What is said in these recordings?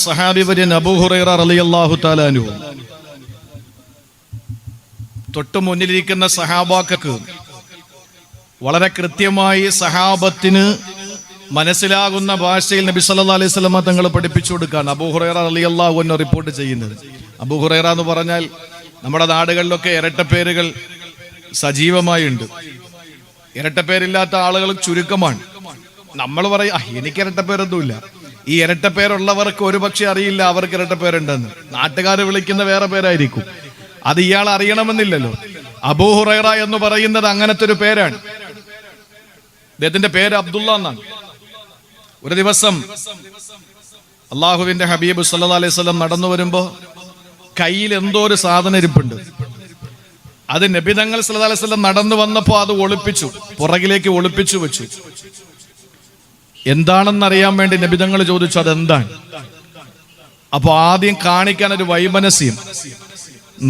സഹാബിവര്യൻ അബൂ ഹുറൈറ റളിയല്ലാഹു തആല അൻഹു തൊട്ടു മുന്നിലിരിക്കുന്ന സഹാബാക്കൾക്ക് വളരെ കൃത്യമായി സഹാബത്തിന് മനസ്സിലാകുന്ന ഭാഷയിൽ നബി സല്ലല്ലാഹു അലൈഹി വസല്ലം തങ്ങൾ പഠിപ്പിച്ചു കൊടുക്കാൻ അബൂ ഹുറൈറ റളിയല്ലാഹു അൻഹു റിപ്പോർട്ട് ചെയ്യുന്നത്. അബൂ ഹുറൈറ എന്ന് പറഞ്ഞാൽ നമ്മുടെ നാടുകളിലൊക്കെ ഇരട്ടപ്പേരുകൾ സജീവമായുണ്ട്. ഇരട്ടപ്പേരില്ലാത്ത ആളുകൾ ചുരുക്കമാണ്. നമ്മൾ പറയും എനിക്ക് ഇരട്ടപ്പേരൊന്നുമില്ല. ഈ ഇരട്ടപ്പേരുള്ളവർക്ക് ഒരുപക്ഷെ അറിയില്ല അവർക്ക് ഇരട്ടപ്പേരുണ്ടെന്ന്. നാട്ടുകാർ വിളിക്കുന്ന വേറെ പേരായിരിക്കും. അത് ഇയാൾ അറിയണമെന്നില്ലല്ലോ. അബൂ ഹുറൈറ എന്ന് പറയുന്നത് അങ്ങനത്തെ ഒരു പേരാണ്. അദ്ദേഹത്തിന്റെ പേര് അബ്ദുള്ള എന്നാണ്. ഒരു ദിവസം അള്ളാഹുവിന്റെ ഹബീബ് സല്ലല്ലാഹു അലൈഹി വസല്ലം നടന്നു വരുമ്പോ കയ്യിൽ എന്തോ ഒരു സാധനം ഇരിപ്പുണ്ട്. അത് നബി തങ്ങൾ സല്ലല്ലാഹു അലൈഹി വസല്ലം നടന്നു വന്നപ്പോ അത് ഒളിപ്പിച്ചു, പുറകിലേക്ക് ഒളിപ്പിച്ചു വെച്ചു. എന്താണെന്നറിയാൻ വേണ്ടി നബി തങ്ങൾ ചോദിച്ചു അതെന്താണ്. അപ്പൊ ആദ്യം കാണിക്കാൻ ഒരു വൈമനസ്യം,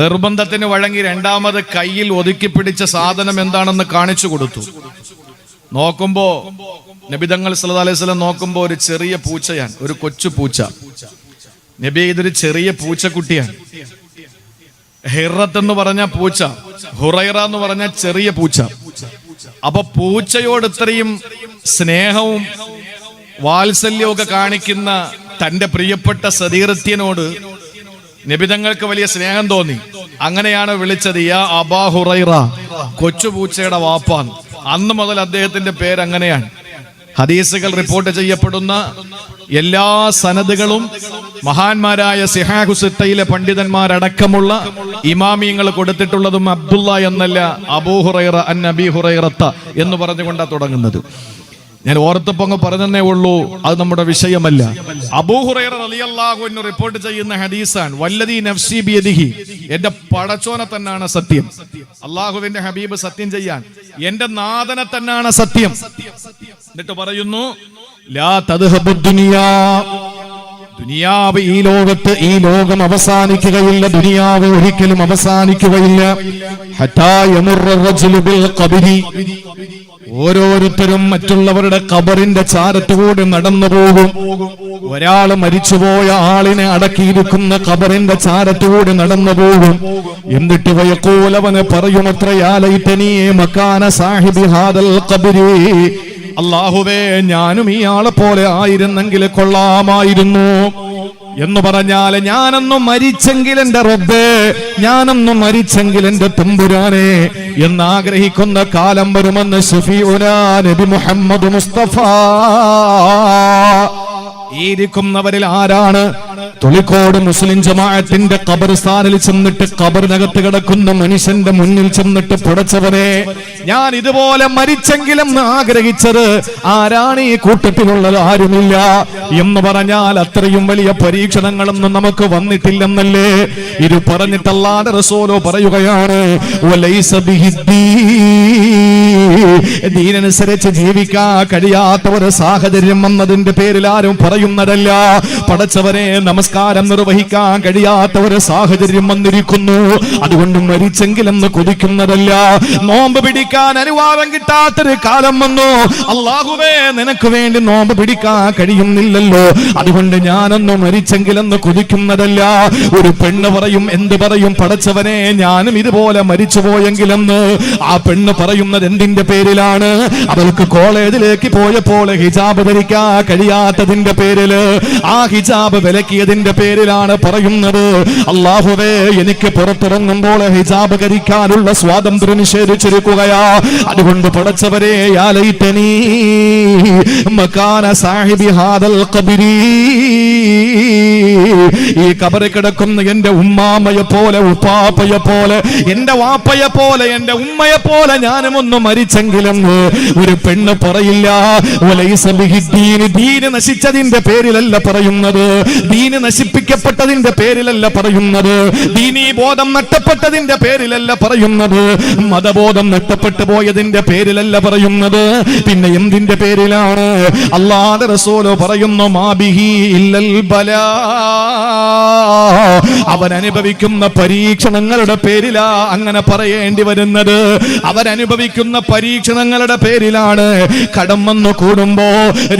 നിർബന്ധത്തിന് വഴങ്ങി രണ്ടാമത് കയ്യിൽ ഒതുക്കി പിടിച്ച സാധനം എന്താണെന്ന് കാണിച്ചു കൊടുത്തു. നോക്കുമ്പോ നബി തങ്ങൾ സല്ലല്ലാഹു അലൈഹി വസല്ലം നോക്കുമ്പോ ഒരു ചെറിയ പൂച്ചയാണ്, ഒരു കൊച്ചു പൂച്ച. നബി ഇതൊരു ചെറിയ പൂച്ചക്കുട്ടിയാണ്. ഹിറത്ത് എന്ന് പറഞ്ഞ പൂച്ച, ഹുറൈറ എന്ന് പറഞ്ഞ ചെറിയ പൂച്ച. അപ്പൊ പൂച്ചയോട് ഇത്രയും സ്നേഹവും വാത്സല്യവും ഒക്കെ കാണിക്കുന്ന തന്റെ പ്രിയപ്പെട്ട സദീറത്യനോട് നബിതങ്ങൾക്ക് വലിയ സ്നേഹം തോന്നി. അങ്ങനെയാണ് വിളിച്ചത് യാ അബാ ഹുറൈറ, കൊച്ചു പൂച്ചയുടെ വാപ്പാൻ. അന്ന് മുതൽ അദ്ദേഹത്തിന്റെ പേര് അങ്ങനെയാണ്. ഹദീസുകൾ റിപ്പോർട്ട് ചെയ്യപ്പെടുന്ന എല്ലാ സനദുകളും മഹാന്മാരായ സിഹാഹു സിത്തയിലെ പണ്ഡിതന്മാരടക്കമുള്ള ഇമാമിയങ്ങൾ കൊടുത്തിട്ടുള്ളതും അബ്ദുള്ള എന്നല്ല, അബൂ ഹുറൈറ അൻ അബീ ഹുറൈറത്ത എന്ന് പറഞ്ഞുകൊണ്ടാണ് തുടങ്ങുന്നത്. ഞാൻ ഓർത്തപ്പോ അങ്ങ് പറഞ്ഞതേ ഉള്ളൂ, അത് നമ്മുടെ വിഷയമല്ല. അബൂ ഹുറൈറ റളിയല്ലാഹു അൻഹു റിപ്പോർട്ട് ചെയ്യുന്ന ഹദീസാണ് വല്ലദീ നഫ്സി ബിയദിഹി, എന്റെ പടച്ചോനെ തന്നാണ് സത്യം. അള്ളാഹുവിന്റെ ഹബീബ് സത്യം ചെയ്യാൻ എന്റെ നാഥനെ തന്നാണ് സത്യം. എന്നിട്ട് പറയുന്നു ലാ തദ്ഹബു ദുനിയാ, ദുനിയാവ് ഈ ലോകത്ത്, ഈ ലോകം അവസാനിക്കുകയില്ല. ദുനിയാവ് ഒരിക്കലും അവസാനിക്കുകയില്ല. ഹത്താ യമുറ റജുലു ബിൽ ഖബരി, ഓരോരുത്തരും മറ്റുള്ളവരുടെ ഖബറിന്റെ ചാരത്തുകൂടി നടന്നു പോകും. ഒരാൾ മരിച്ചുപോയ ആളിനെ അടക്കിയിരിക്കുന്ന ഖബറിന്റെ ചാരത്തുകൂടി നടന്നു പോകും. എന്നിട്ട് വയഖൂലവന് പറയുമത്ര യാ ലൈതനീ മകാന സാഹിബി ഹാദൽ ഖബരി, അല്ലാഹുവേ ഞാനും ഇയാളെ പോലെ ആയിരുന്നെങ്കിൽ കൊള്ളാമായിരുന്നു എന്ന് പറഞ്ഞാൽ ഞാനൊന്നും മരിച്ചെങ്കിൽ എന്റെ റബ്ബേ, ഞാനൊന്നും മരിച്ചെങ്കിൽ എന്റെ തമ്പുരാനെ എന്നാഗ്രഹിക്കുന്ന കാലം വരുമെന്ന് ശഫീഉനാ നബി മുഹമ്മദ് മുസ്തഫ. ഈ ഇരിക്കുന്നവരിൽ ആരാണ് തൊളിക്കോട് മുസ്ലിം ജമാഅത്തിന്റെ ഖബർസ്ഥാനിൽ ചെന്നിട്ട് ഖബറിനകത്ത് കിടക്കുന്ന മനുഷ്യന്റെ മുന്നിൽ ചെന്നിട്ട് പടച്ചവനെ ഞാൻ ഇതുപോലെ മരിച്ചെങ്കിലും ആഗ്രഹിച്ചത്? ആരാണ് ഈ കൂട്ടത്തിലുള്ളത്? ആരുമില്ല എന്ന് പറഞ്ഞാൽ അത്രയും വലിയ പരീക്ഷണങ്ങളൊന്നും നമുക്ക് വന്നിട്ടില്ലെന്നല്ലേ ഇത് പറഞ്ഞിട്ട് അല്ലാഹുവിന്റെ റസൂൽ പറയുകയാണ് ദീനനുസരിച്ച് ജീവിക്കാൻ കഴിയാത്ത ഒരു സാഹചര്യം വന്നതിന്റെ പേരിൽ ആരും പറയുന്നതല്ല. പടച്ചവനെ നമസ്കാരം നിർവഹിക്കാൻ കഴിയാത്ത ഒരു സാഹചര്യം വന്നിരിക്കുന്നു, അതുകൊണ്ട് മരിച്ചെങ്കിലെന്ന് കൊതിക്കുന്നതല്ല. നോമ്പ് പിടിക്കാൻ അനുവാദം കിട്ടാത്തൊരു കാലം വന്നു, അല്ലാഹുവേ നിനക്ക് വേണ്ടി നോമ്പ് പിടിക്കാൻ കഴിയുന്നില്ലല്ലോ, അതുകൊണ്ട് ഞാനൊന്ന് മരിച്ചെങ്കിലെന്ന് കൊതിക്കുന്നതല്ല. ഒരു പെണ്ണ് പറയും, എന്ത് പറയും? പടച്ചവനെ ഞാനും ഇതുപോലെ മരിച്ചു പോയെങ്കിലെന്ന്. ആ പെണ്ണ് പറയുന്നത് എന്തിന്റെ പേരിലാണ്? അവൾക്ക് കോളേജിലേക്ക് പോയപ്പോൾ ഹിജാബ് ധരിക്കാൻ കഴിയാത്തതിന്റെ പേരില്, ആ ഹിജാബ് വിലക്കിയതിന്റെ പേരിലാണ് പറയുന്നത്. അല്ലാഹുവേ എനിക്ക് പുറത്തിറങ്ങുമ്പോൾ ഹിജാബ് ധരിക്കാനുള്ള സ്വാതന്ത്ര്യം നിഷേധിച്ചിരിക്കുകയാ, അതുകൊണ്ട് പടച്ചവരെ യാ ലൈതനീ മകാന സാഹിബി ഹാദൽ ഖബരി, ഈ ഖബറിൽ കിടക്കുന്ന എന്റെ ഉമ്മാമയെ പോലെ, ഉപ്പാപ്പയെ പോലെ, എന്റെ വാപ്പയെ പോലെ, എന്റെ ഉമ്മയെ പോലെ ഞാനും ഒന്ന് മരിച്ചെങ്കിലെന്ന് ഒരു പെണ്ണ് പറയില്ല. ദീന് നശിച്ചതിന്റെ പേരിലല്ല പറയുന്നത്, ദീന് നശിപ്പിക്കപ്പെട്ടതിന്റെ പേരിലല്ല പറയുന്നത്, ദീനീ ബോധം നഷ്ടപ്പെട്ടതിന്റെ പേരിലല്ല പറയുന്നത്, മതബോധം നഷ്ടപ്പെട്ടു പോയതിന്റെ പേരിലല്ല പറയുന്നത്. പിന്നെ എന്തിന്റെ പേരിലാണ്? അല്ലാഹുവിന്റെ റസൂൽ പറയുന്നു മാ ബിഹി ഇല്ലൽ ബലാ, അവനനുഭവിക്കുന്ന പരീക്ഷണങ്ങളുടെ പേരിലാ അങ്ങനെ പറയേണ്ടി വരുന്നത്. അവരനുഭവിക്കുന്ന പരീക്ഷണങ്ങളുടെ പേരിലാണ് കടം വന്നു കൂടുമ്പോ,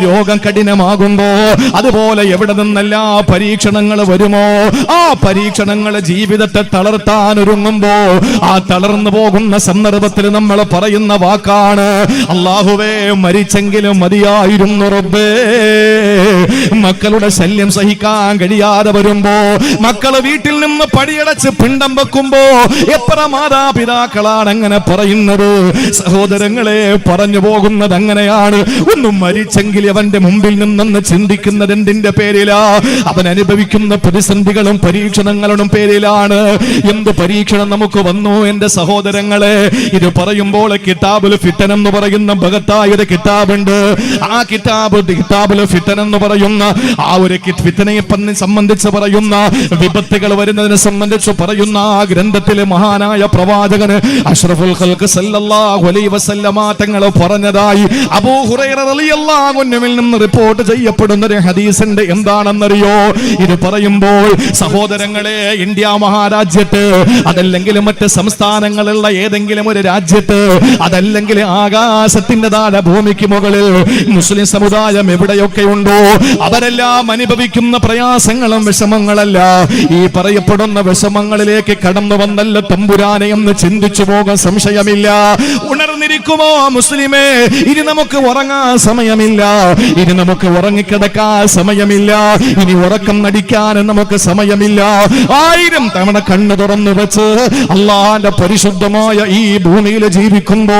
രോഗം കഠിനമാകുമ്പോ, അതുപോലെ എവിടെ നിന്നെല്ലാ പരീക്ഷണങ്ങൾ വരുമോ ആ പരീക്ഷണങ്ങൾ ജീവിതത്തെ തളർത്താൻ ഒരുങ്ങുമ്പോ ആ തളർന്നു പോകുന്ന സന്ദർഭത്തിൽ നമ്മൾ പറയുന്ന വാക്കാണ്, അല്ലാഹുവേ മരിച്ചെങ്കിലും മതിയായിരുന്നു റബ്ബേ. മക്കളുടെ ശല്യം സഹിക്കാൻ കഴിയാതെ വരുമ്പോ, മക്കള് വീട്ടിൽ നിന്ന് പടിയടച്ച് പിണ്ടം വെക്കുമ്പോ എത്ര മാതാപിതാക്കളാണ് അങ്ങനെ പറയുന്നത്? സഹോദരങ്ങളെ, പറഞ്ഞു പോകുന്നത് അങ്ങനെയാണ്. ഒന്നും മരിച്ചെങ്കിൽ അവന്റെ മുമ്പിൽ നിന്നെന്ന് ചിന്തിക്കുന്നത് എന്തിന്റെ പേരിലാ? അവൻ അനുഭവിക്കുന്ന പ്രതിസന്ധികളും പരീക്ഷണങ്ങളും പേരിലാണ്. എന്ത് പരീക്ഷണം നമുക്ക് വന്നു എന്റെ സഹോദരങ്ങളെ? ഇത് പറയുമ്പോൾ കിതാബുൽ ഫിത്തൻ എന്ന് പറയുന്ന ബഗത്തായ ഒരു കിതാബുണ്ട്. ആ കിതാബുൽ ഫിത്തൻ എന്ന് പറയുന്ന ആ ഒരു ഫിത്തനയെ സംബന്ധിച്ച് പറയുന്ന, വിപത്തുകൾ വരുന്നതിനെ സംബന്ധിച്ച് പറയുന്ന ആ ഗ്രന്ഥത്തിലെ മഹാനായ പ്രവാചകന് അഷ്റഫുൽ ഖൽഖ് സല്ലല്ലാഹു അലൈഹി വസല്ലമ തങ്ങൾ പറഞ്ഞതായി അബൂ ഹുറൈറ റളിയല്ലാഹു അൻഹുവിൽ നിന്ന് റിപ്പോർട്ട് ചെയ്യപ്പെടുന്ന ഒരു ഹദീസുണ്ട്. എന്താണെന്നറിയോ? ഇത് പറയുമ്പോൾ സഹോദരങ്ങളെ, ഇന്ത്യ മഹാരാജ്യത്ത്, അതല്ലെങ്കിൽ മറ്റ് സംസ്ഥാനങ്ങളുള്ള ഏതെങ്കിലും ഒരു രാജ്യത്ത്, അതല്ലെങ്കിൽ ആകാശത്തിന്റെ താഴെ ഭൂമിക്ക് മുകളിൽ മുസ്ലിം സമുദായം എവിടെയൊക്കെ ഉണ്ടോ അവരെല്ലാം അനുഭവിക്കുന്ന പ്രയാസങ്ങളും വിഷമങ്ങളല്ല ഈ പറയപ്പെടുന്ന വിഷമങ്ങളിലേക്ക് കടന്നു വന്നല്ല തമ്പുരാനെ എന്ന് ചിന്തിച്ചു പോകാൻ സംശയമില്ല. ഉണർന്നിരിക്കുമോ മുസ്ലിമേ? ഇനി നമുക്ക് ഉറങ്ങാൻ സമയമില്ല, ഇനി നമുക്ക് ഉറങ്ങിക്കിടക്കാൻ സമയമില്ല, ഇനി ഉറക്കം നടിക്കാൻ നമുക്ക് സമയമില്ല. 1000 തവണ കണ്ണു തുറന്നു വെച്ച് അള്ളാന്റെ പരിശുദ്ധമായ ഈ ഭൂമിയിൽ ജീവിക്കുമ്പോ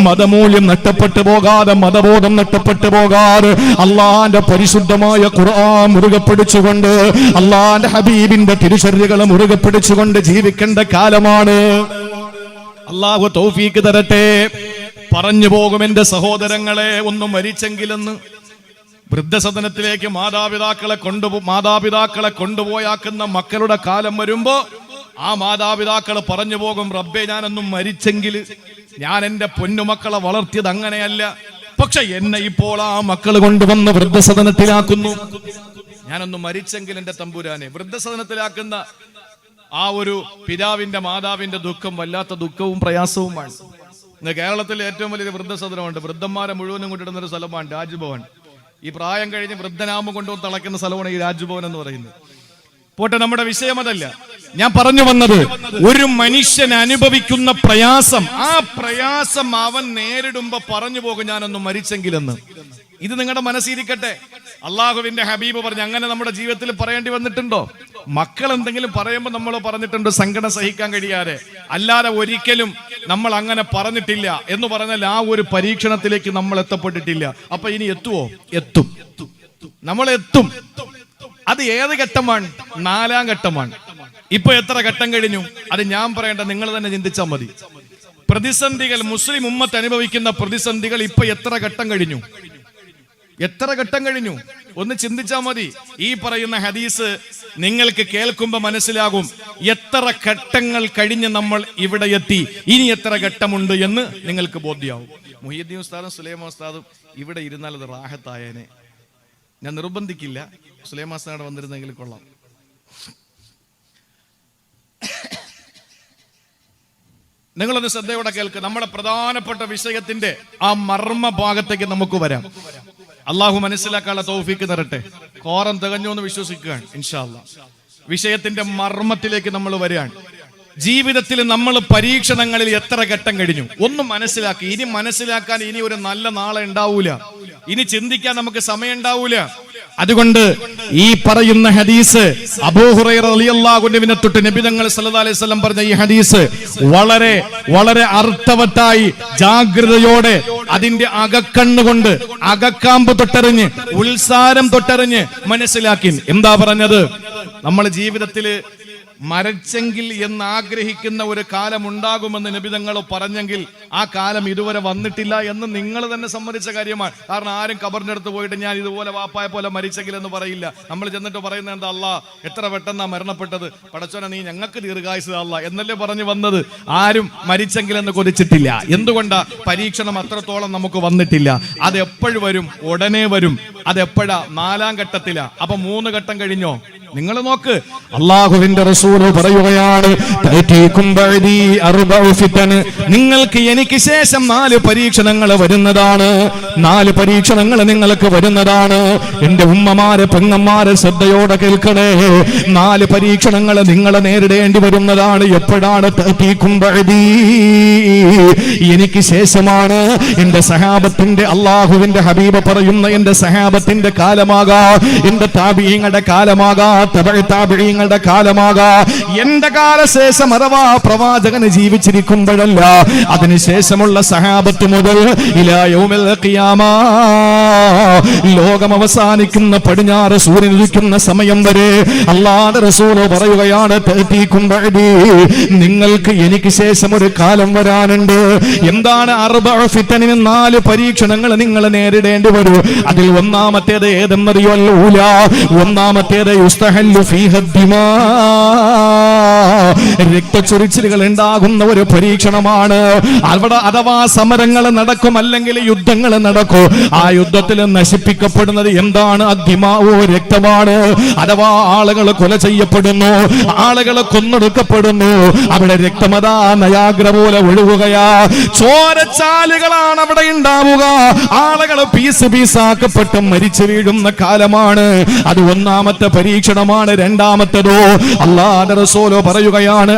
മതമൂല്യം നഷ്ടപ്പെട്ടു പോകാതെ, മതബോധം നഷ്ടപ്പെട്ടു പോകാതെ, അള്ളാന്റെ പരിശുദ്ധമായ ഖുർആൻ മുറുകെ പിടിച്ചുകൊണ്ട്, അള്ളാന്റെ ഹബീബിന്റെ തിരുശരീരങ്ങൾ മുറുകെ പിടിച്ചുകൊണ്ട് ജീവിക്കേണ്ട കാലമാണ്. അള്ളാഹു തൗഫീക്ക് തരട്ടെ. പറഞ്ഞു പോകും എന്റെ സഹോദരങ്ങളെ, ഒന്നും മരിച്ചെങ്കിലെന്ന് വൃദ്ധസദനത്തിലേക്ക് മാതാപിതാക്കളെ കൊണ്ടുപോയാക്കുന്ന മക്കളുടെ കാലം വരുമ്പോ ആ മാതാപിതാക്കൾ പറഞ്ഞു പോകും, റബ്ബേ ഞാനൊന്നും മരിച്ചെങ്കിൽ, ഞാൻ എന്റെ പൊന്നുമക്കളെ വളർത്തിയത് അങ്ങനെയല്ല, പക്ഷെ എന്നെ ഇപ്പോൾ ആ മക്കൾ കൊണ്ടുവന്ന് വൃദ്ധസദനത്തിലാക്കുന്നു. ഞാനൊന്നും മരിച്ചെങ്കിൽ എന്റെ തമ്പുരാനെ. വൃദ്ധസദനത്തിലാക്കുന്ന ആ ഒരു പിതാവിന്റെ മാതാവിന്റെ ദുഃഖം വല്ലാത്ത ദുഃഖവും പ്രയാസവുമാണ്. ഇന്ന് കേരളത്തിൽ ഏറ്റവും വലിയൊരു വൃദ്ധസദനമുണ്ട്. വൃദ്ധന്മാരെ മുഴുവനും കൊണ്ടിടുന്ന ഒരു സ്ഥലമാണ് രാജ്ഭവൻ. ഈ പ്രായം കഴിഞ്ഞ് വൃദ്ധനാമം കൊണ്ടുവന്ന് തളയ്ക്കുന്ന സ്ഥലമാണ് ഈ രാജ്ഭവൻ എന്ന് പറയുന്നത്. പോട്ടെ, നമ്മുടെ വിഷയം അതല്ല. ഞാൻ പറഞ്ഞു വന്നത്, ഒരു മനുഷ്യൻ അനുഭവിക്കുന്ന പ്രയാസം, ആ പ്രയാസം അവൻ നേരിടുമ്പോ പറഞ്ഞു പോകും ഞാനൊന്നും മരിച്ചെങ്കിലെന്ന്. ഇത് നിങ്ങളുടെ മനസ്സിരിക്കട്ടെ. അള്ളാഹുവിന്റെ ഹബീബ് പറഞ്ഞു, അങ്ങനെ നമ്മുടെ ജീവിതത്തിൽ പറയേണ്ടി വന്നിട്ടുണ്ടോ? മക്കൾ എന്തെങ്കിലും പറയുമ്പോൾ നമ്മൾ പറഞ്ഞിട്ടുണ്ട് സങ്കടം സഹിക്കാൻ കഴിയാതെ, അല്ലാതെ ഒരിക്കലും നമ്മൾ അങ്ങനെ പറഞ്ഞിട്ടില്ല എന്ന് പറഞ്ഞാൽ ആ ഒരു പരീക്ഷണത്തിലേക്ക് നമ്മൾ എത്തപ്പെട്ടിട്ടില്ല. അപ്പൊ ഇനി എത്തുവോ? എത്തും, നമ്മൾ എത്തും. അത് ഏത് ഘട്ടമാണ്? 4ാം ഘട്ടമാണ്. ഇപ്പൊ എത്ര ഘട്ടം കഴിഞ്ഞു? അത് ഞാൻ പറയേണ്ട, നിങ്ങൾ തന്നെ ചിന്തിച്ചാൽ മതി. പ്രതിസന്ധികൾ, മുസ്ലിം ഉമ്മത്ത് അനുഭവിക്കുന്ന പ്രതിസന്ധികൾ ഇപ്പൊ എത്ര ഘട്ടം കഴിഞ്ഞു? എത്ര ഘട്ടം കഴിഞ്ഞു? ഒന്ന് ചിന്തിച്ചാൽ മതി. ഈ പറയുന്ന ഹദീസ് നിങ്ങൾക്ക് കേൾക്കുമ്പോ മനസ്സിലാകും എത്ര ഘട്ടങ്ങൾ കഴിഞ്ഞ് നമ്മൾ ഇവിടെ എത്തി, ഇനി എത്ര ഘട്ടമുണ്ട് എന്ന് നിങ്ങൾക്ക് ബോധ്യമാവും. മുഹിയുദ്ദീൻ ഉസ്താദും സുലൈമാൻ ഉസ്താദും ഇവിടെ ഇരുന്നാൽ അത് റാഹത്തായേനെ. ഞാൻ നിർബന്ധിക്കില്ല, സുലൈമാൻ ഉസ്താദ് വന്നിരുന്നെങ്കിൽ കൊള്ളാം. നിങ്ങളൊന്ന് ശ്രദ്ധയോടെ കേൾക്ക്. നമ്മുടെ പ്രധാനപ്പെട്ട വിഷയത്തിന്റെ ആ മർമ്മ ഭാഗത്തേക്ക് നമുക്ക് വരാം. അള്ളാഹു മനസ്സിലാക്കാനുള്ള തൗഫീക്ക് തരട്ടെ. കോറം തികഞ്ഞു എന്ന് വിശ്വസിക്കുകയാണ് ഇൻഷാ അല്ലാഹ്. വിഷയത്തിന്റെ മർമ്മത്തിലേക്ക് നമ്മൾ വരികയാണ്. ജീവിതത്തിൽ നമ്മൾ പരീക്ഷണങ്ങളിൽ എത്ര ഘട്ടം കഴിഞ്ഞു ഒന്ന് മനസ്സിലാക്കി. ഇനി മനസ്സിലാക്കാൻ ഇനി ഒരു നല്ല നാളെ ഉണ്ടാവൂല, ഇനി ചിന്തിക്കാൻ നമുക്ക് സമയം ഉണ്ടാവൂല. അതുകൊണ്ട് ഈ പറയുന്ന ഹദീസ് അബൂ ഹുറൈറ റളിയല്ലാഹു അൻഹുവിനെ തൊട്ട് നബി തങ്ങൾ സല്ലല്ലാഹു അലൈഹി വസല്ലം പറഞ്ഞ ഈ ഹദീസ് വളരെ വളരെ അർത്ഥവത്തായി ജാഗ്രതയോടെ അതിന്റെ അകക്കണ്ണുകൊണ്ട് അകക്കാമ്പ് തൊട്ടറിഞ്ഞ് ഉത്സാരം തൊട്ടറിഞ്ഞ് മനസ്സിലാക്കി. എന്താ പറഞ്ഞത്? നമ്മൾ ജീവിതത്തിൽ മരിച്ചെങ്കിൽ എന്ന് ആഗ്രഹിക്കുന്ന ഒരു കാലം ഉണ്ടാകുമെന്ന് നബി തങ്ങൾ പറഞ്ഞെങ്കിൽ ആ കാലം ഇതുവരെ വന്നിട്ടില്ല എന്ന് നിങ്ങൾ തന്നെ സമ്മതിച്ച കാര്യമാണ്. കാരണം ആരും ഖബറിന്റെ അടുത്ത് പോയിട്ട് ഞാൻ ഇതുപോലെ വാപ്പായ പോലെ മരിച്ചെങ്കിൽ എന്ന് പറയില്ല. നമ്മൾ ചെന്നിട്ട് പറയുന്നത് എന്താ? അല്ലാ എത്ര പെട്ടെന്നാ മരണപ്പെട്ടത്, പടച്ചോനെ നീ ഞങ്ങൾക്ക് ദീർഘായുസ് അല്ലാ എന്നല്ലേ പറഞ്ഞു വന്നത്. ആരും മരിച്ചെങ്കിൽ എന്ന് കൊതിച്ചിട്ടില്ല. എന്തുകൊണ്ടാ? പരീക്ഷണം അത്രത്തോളം നമുക്ക് വന്നിട്ടില്ല. അത് എപ്പോഴും വരും, ഉടനെ വരും. അത് എപ്പോഴാ? 4ാം ഘട്ടത്തിലാ. അപ്പൊ 3 ഘട്ടം കഴിഞ്ഞോ? നിങ്ങൾ നോക്ക്, അല്ലാഹുവിന്റെ റസൂല് പറയുകയാണ്, നിങ്ങൾക്ക് എനിക്ക് ശേഷം 4 പരീക്ഷണങ്ങൾ വരുന്നതാണ്. 4 പരീക്ഷണങ്ങൾ നിങ്ങൾക്ക് വരുന്നതാണ്. എന്റെ ഉമ്മമാര് പെങ്ങന്മാര് ശ്രദ്ധയോടെ കേൾക്കണേ. 4 പരീക്ഷണങ്ങൾ നിങ്ങളെ നേരിടേണ്ടി വരുന്നതാണ്. എപ്പോഴാണ്? എനിക്ക് ശേഷമാണ്. എന്റെ സഹാബത്തിന്റെ, അള്ളാഹുവിന്റെ ഹബീബ് പറയുന്ന എന്റെ സഹാബത്തിന്റെ കാലമാകാ, എന്റെ താബിഈങ്ങളുടെ കാലമാകാ, താബിഈങ്ങളുടെ കാലമാകാ, എന്റെ കാലശേഷം അഥവാ പ്രവാചകന് ജീവിച്ചിരിക്കുമ്പോഴല്ല, അതിനുശേഷമുള്ള സഹാബത്ത് മുതൽ ഇലാ യൗമിൽ ഖിയാമ, ലോകം അവസാനിക്കുന്ന പടിഞ്ഞാറ് സൂര്യൻ ഉദിക്കുന്ന സമയം വരെ അല്ലാഹുവിന്റെ റസൂൽ പറയുകയാണ്, നിങ്ങൾക്ക് എനിക്ക് ശേഷം ഒരു കാലം വരാനുണ്ട്. എന്താണ്? 4 പരീക്ഷണങ്ങൾ നിങ്ങൾ നേരിടേണ്ടി വരും. അതിൽ ഒന്നാമത്തേത് ഏതെന്നറിയോ? ഒന്നാമത്തേത് യുസ്തഹല്ലു ഫീഹ ദിമാ, രക്തച്ചൊരിച്ചിലുകൾ ഉണ്ടാകുന്ന ഒരു പരീക്ഷണമാണ്. അവിടെ അഥവാ സമരങ്ങൾ നടക്കും, അല്ലെങ്കിൽ യുദ്ധങ്ങൾ നടക്കും. ആ യുദ്ധത്തിൽ നശിപ്പിക്കപ്പെടുന്നത് എന്താണ്? അദ്ദിമാഉ, രക്തമാണ്. അഥവാ ആളുകൾ കൊല ചെയ്യപ്പെടുന്നു, ആളുകൾ കൊന്നൊടുക്കപ്പെടുന്നു. അവിടെ രക്തമതാ നയാഗ്ര പോലെ ഒഴുകുകയാ. ചോരച്ചാലുകളാണ് അവിടെ ഉണ്ടാവുക. ആളുകൾ പീസ് പീസാക്കപ്പെട്ട് മരിച്ചു വീഴുന്ന കാലമാണ്. അത് ഒന്നാമത്തെ പരീക്ഷണമാണ്. രണ്ടാമത്തേതോ അല്ലാഹുവിന്റെ റസൂൽ പറയുകയാണ്,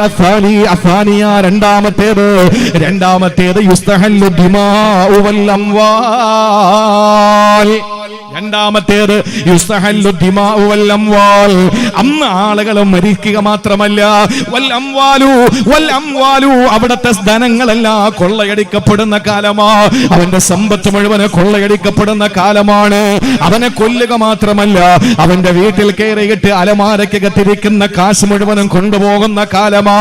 രണ്ടാമത്തേത് യുസ്തഹല്ലു ദിമാഉ വൽ അംവാൽ. രണ്ടാമത്തേത് യുസ്തഹല്ലു ദിമാഉ വൽ അംവാൽ. അന്ന് ആളുകൾ മരിക്കുക മാത്രമല്ല, വൽ അംവാലു, അവിടുത്തെ ധനങ്ങളെല്ലാം കൊള്ളയടിക്കപ്പെടുന്ന കാലമാ. അവന്റെ സമ്പത്ത് മുഴുവന് കൊള്ളയടിക്കപ്പെടുന്ന കാലമാണ്. അവനെ കൊല്ലുക മാത്രമല്ല, അവന്റെ വീട്ടിൽ കയറിയിട്ട് അലമാരക്കകത്തിരിക്കുന്ന കാശ് മുഴുവനും കൊണ്ടുപോകുന്ന കാലമാ.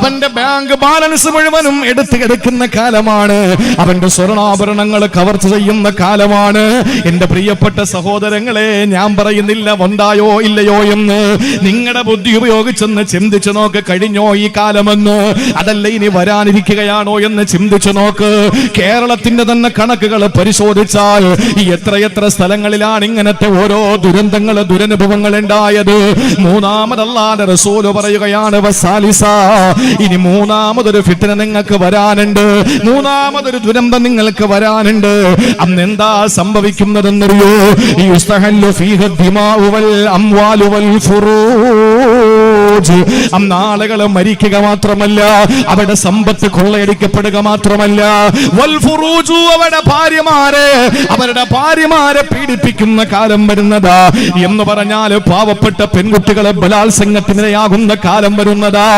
അവന്റെ ബാങ്ക് ബാലൻസ് മുഴുവനും എടുക്കുന്ന കാലമാണ്. അവന്റെ സ്വർണ്ണാഭരണങ്ങൾ കവർച്ച ചെയ്യുന്ന കാലമാണ്. എന്റെ പ്രിയപ്പെട്ട സഹോദരങ്ങളെ, ഞാൻ പറയുന്നില്ല ഉണ്ടായോ ഇല്ലയോ എന്ന്. നിങ്ങളുടെ ബുദ്ധി ഉപയോഗിച്ചെന്ന് ചിന്തിച്ചു നോക്ക്. കഴിഞ്ഞോ ഈ കാലമെന്ന്? അതല്ല ഇനി വരാനിരിക്കുകയാണോ എന്ന് ചിന്തിച്ചു നോക്ക്. കേരളത്തിന്റെ തന്നെ കണക്കുകൾ പരിശോധിച്ചാൽ എത്രയെത്ര സ്ഥലങ്ങളിലാണ് ഇങ്ങനത്തെ ഓരോ ദുരനുഭവങ്ങൾ ഉണ്ടായത്. മൂന്നാമതല്ലാതെ റസൂല് പറയുകയാണ്, വസാലിസ, ഇനി മൂന്നാമതൊരു ഫിത്ന നിങ്ങൾക്ക് വരാനുണ്ട്. മൂന്നാമതൊരു ദുരന്തം നിങ്ങൾക്ക് വരാനുണ്ട്. അന്ന് എന്താ സംഭവിക്കുന്നതെന്നറിയോ? യുസ്തഹല്ലു ഫീഹ ദിമാഉ വൽ അംവാലു വൽ ഫുറൂജ്. അന്ന് ആളുകൾ മരിക്കുക മാത്രമല്ല, അവരുടെ സമ്പത്ത് കൊള്ളയടിക്കപ്പെടുക മാത്രമല്ല, വൽ ഫുറൂജു, അവരുടെ ഭാര്യമാരെ പീഡിപ്പിക്കുന്ന കാലം വരുന്നതാ. എന്ന് പറഞ്ഞാൽ പാവപ്പെട്ട പെൺകുട്ടികളെ ബലാത്സംഗത്തിനിരയാകുന്ന കാലം വരുന്നതാ.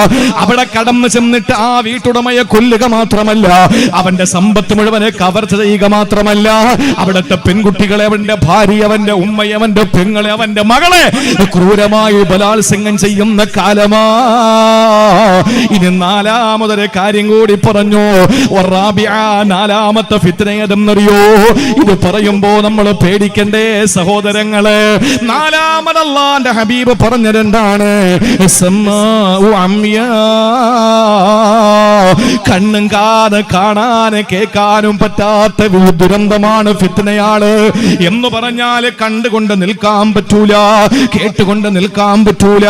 അവിടെ കടന്നു ചെന്നിട്ട് ആ വീട്ടുടമയെ കൊല്ലുക മാത്രമല്ല, അവന്റെ സമ്പത്ത് മുഴുവനെ കവർച്ച ചെയ്യുക മാത്രമല്ല, അവിടുത്തെ പെൺകുട്ടികളെ, അവന്റെ ഭാര്യ, അവന്റെ ഉമ്മയെ, അവന്റെ പെങ്ങളെ, അവന്റെ മകളെ ക്രൂരമായി ബലാത്സംഗം ചെയ്യുന്ന കാലമാ. ഇനി നാലാമതൊരു കാര്യം കൂടി പറഞ്ഞു. നാലാമത്തെ ഫിത്ന ഏതെന്നറിയോ? ഇത് പറയുമ്പോ നമ്മൾ പേടിക്കണ്ടേ സഹോദരങ്ങളെ? നാലാമത് അല്ലാഹുവിന്റെ ഹബീബ് പറഞ്ഞതെന്താണ്? കണ്ണും കാണാനും കേൾക്കാനും പറ്റാത്ത ദുരന്തമാണ് ഫിത്നയാണ്. എന്ന് പറഞ്ഞാൽ കണ്ടുകൊണ്ട് നിൽക്കാൻ പറ്റൂല, കേട്ടുകൊണ്ട് നിൽക്കാൻ പറ്റൂല.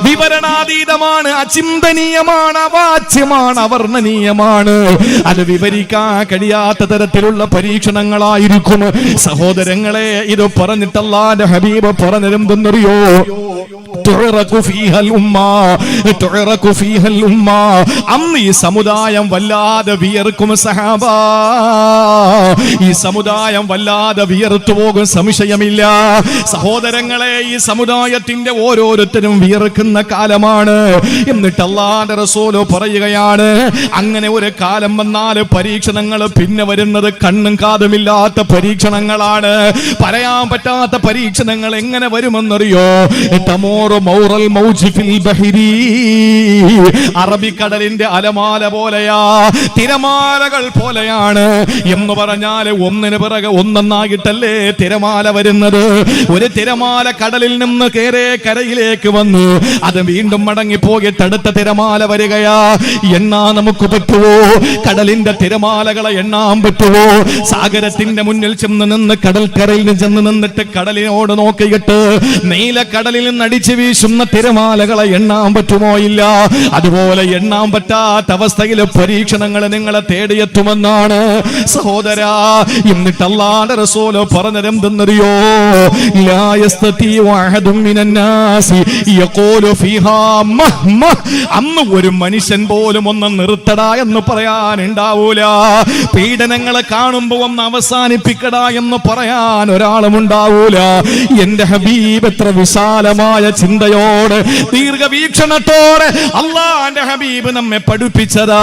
വിവരണാതീതമാണ്, അചിന്തനീയമാണ്, അവാച്യമാണ്, അവർണ്ണനീയമാണ്. അത് വിവരിക്കാൻ കഴിയാത്ത തരത്തിലുള്ള പരീക്ഷണങ്ങളായിരിക്കും സഹോദരങ്ങളെ. ഇത് പറഞ്ഞിട്ട് അല്ലാഹുവിന്റെ ഹബീബ് പറഞ്ഞിരുന്നെന്നറിയോ? അന്ന് ഈ സമുദായം വല്ലാതെ വിയർക്കും സഹാബ. ഈ സമുദായം വല്ലാതെ വിയർത്തു പോകും, സംശയമില്ല സഹോദരങ്ങളെ. ഈ സമുദായത്തിന്റെ ഓരോരുത്തരും വിയർക്കുന്ന കാലമാണ്. എന്നിട്ട് അല്ലാഹുവിന്റെ റസൂൽ പറയുകയാണ്, അങ്ങനെ ഒരു കാലം വന്നാൽ പരീക്ഷണങ്ങൾ പിന്നെ വരുന്നത് കണ്ണും കാതുമില്ലാത്ത പരീക്ഷണങ്ങളാണ്. പറയാൻ പറ്റാത്ത പരീക്ഷണങ്ങൾ എങ്ങനെ വരുമെന്നറിയോ? അറബിക്കടലിന്റെ അലമാല പോലെയാ, തിരമാലകൾ പോലെയാണ്. എന്ന് പറഞ്ഞാൽ ഒന്നിന് പിറകെ ഒന്നൊന്നായിട്ടല്ലേ തിരമാല വരുന്നത്. ഒരു തിരമാല കടലിൽ നിന്ന് കരയിലേക്ക് വന്നു, അത് വീണ്ടും മടങ്ങിപ്പോയിട്ട് അടുത്ത തിരമാല വരികയാ. എണ്ണാൻ നമുക്ക് പറ്റുമോ? കടലിന്റെ തിരമാലകളെ എണ്ണാൻ പറ്റുമോ? സാഗരത്തിന്റെ മുന്നിൽ ചെന്ന് നിന്ന് കടൽക്കരയിൽ ചെന്ന് നിന്നിട്ട് കടലിനോട് നോക്കിയിട്ട് നീലക്കടലിൽ നിന്ന് അടിച്ചു വീശുന്ന തിരമാലകളെ എണ്ണാൻ പറ്റുമോ? ഇല്ല. അതുപോലെ എണ്ണാൻ പറ്റാത്ത അവസ്ഥയിൽ പരീക്ഷണങ്ങൾ നിങ്ങളെ തേടിയെത്തുമെന്നാണ് സഹോദരാ. എന്നിട്ട് അല്ലാഹുവിന്റെ റസൂൽ പറഞ്ഞതെന്തെന്നറിയോ? ലാ യസ്തതിഉ അഹദും മിനന്നാസി യഖൂലു ഫീഹാ മഹ്മ. അന്ന് ഒരു മനുഷ്യൻ പോലും ഒന്ന് നിർത്തടാ എന്ന് പറയാൻ ഉണ്ടാവൂല. പീഡനങ്ങളെ കാണുമ്പോൾ ഒന്ന് അവസാനിപ്പിക്കടാ എന്ന് പറയാൻ ഒരാളും ഉണ്ടാവൂല. എന്റെ ഹബീബ് എത്ര വിശാലമായ ചിന്തയോടെ ദീർഘവീക്ഷണത്തോടെ അല്ലാഹുവിന്റെ ഹബീബ് നമ്മെ പഠിപ്പിച്ചതാ.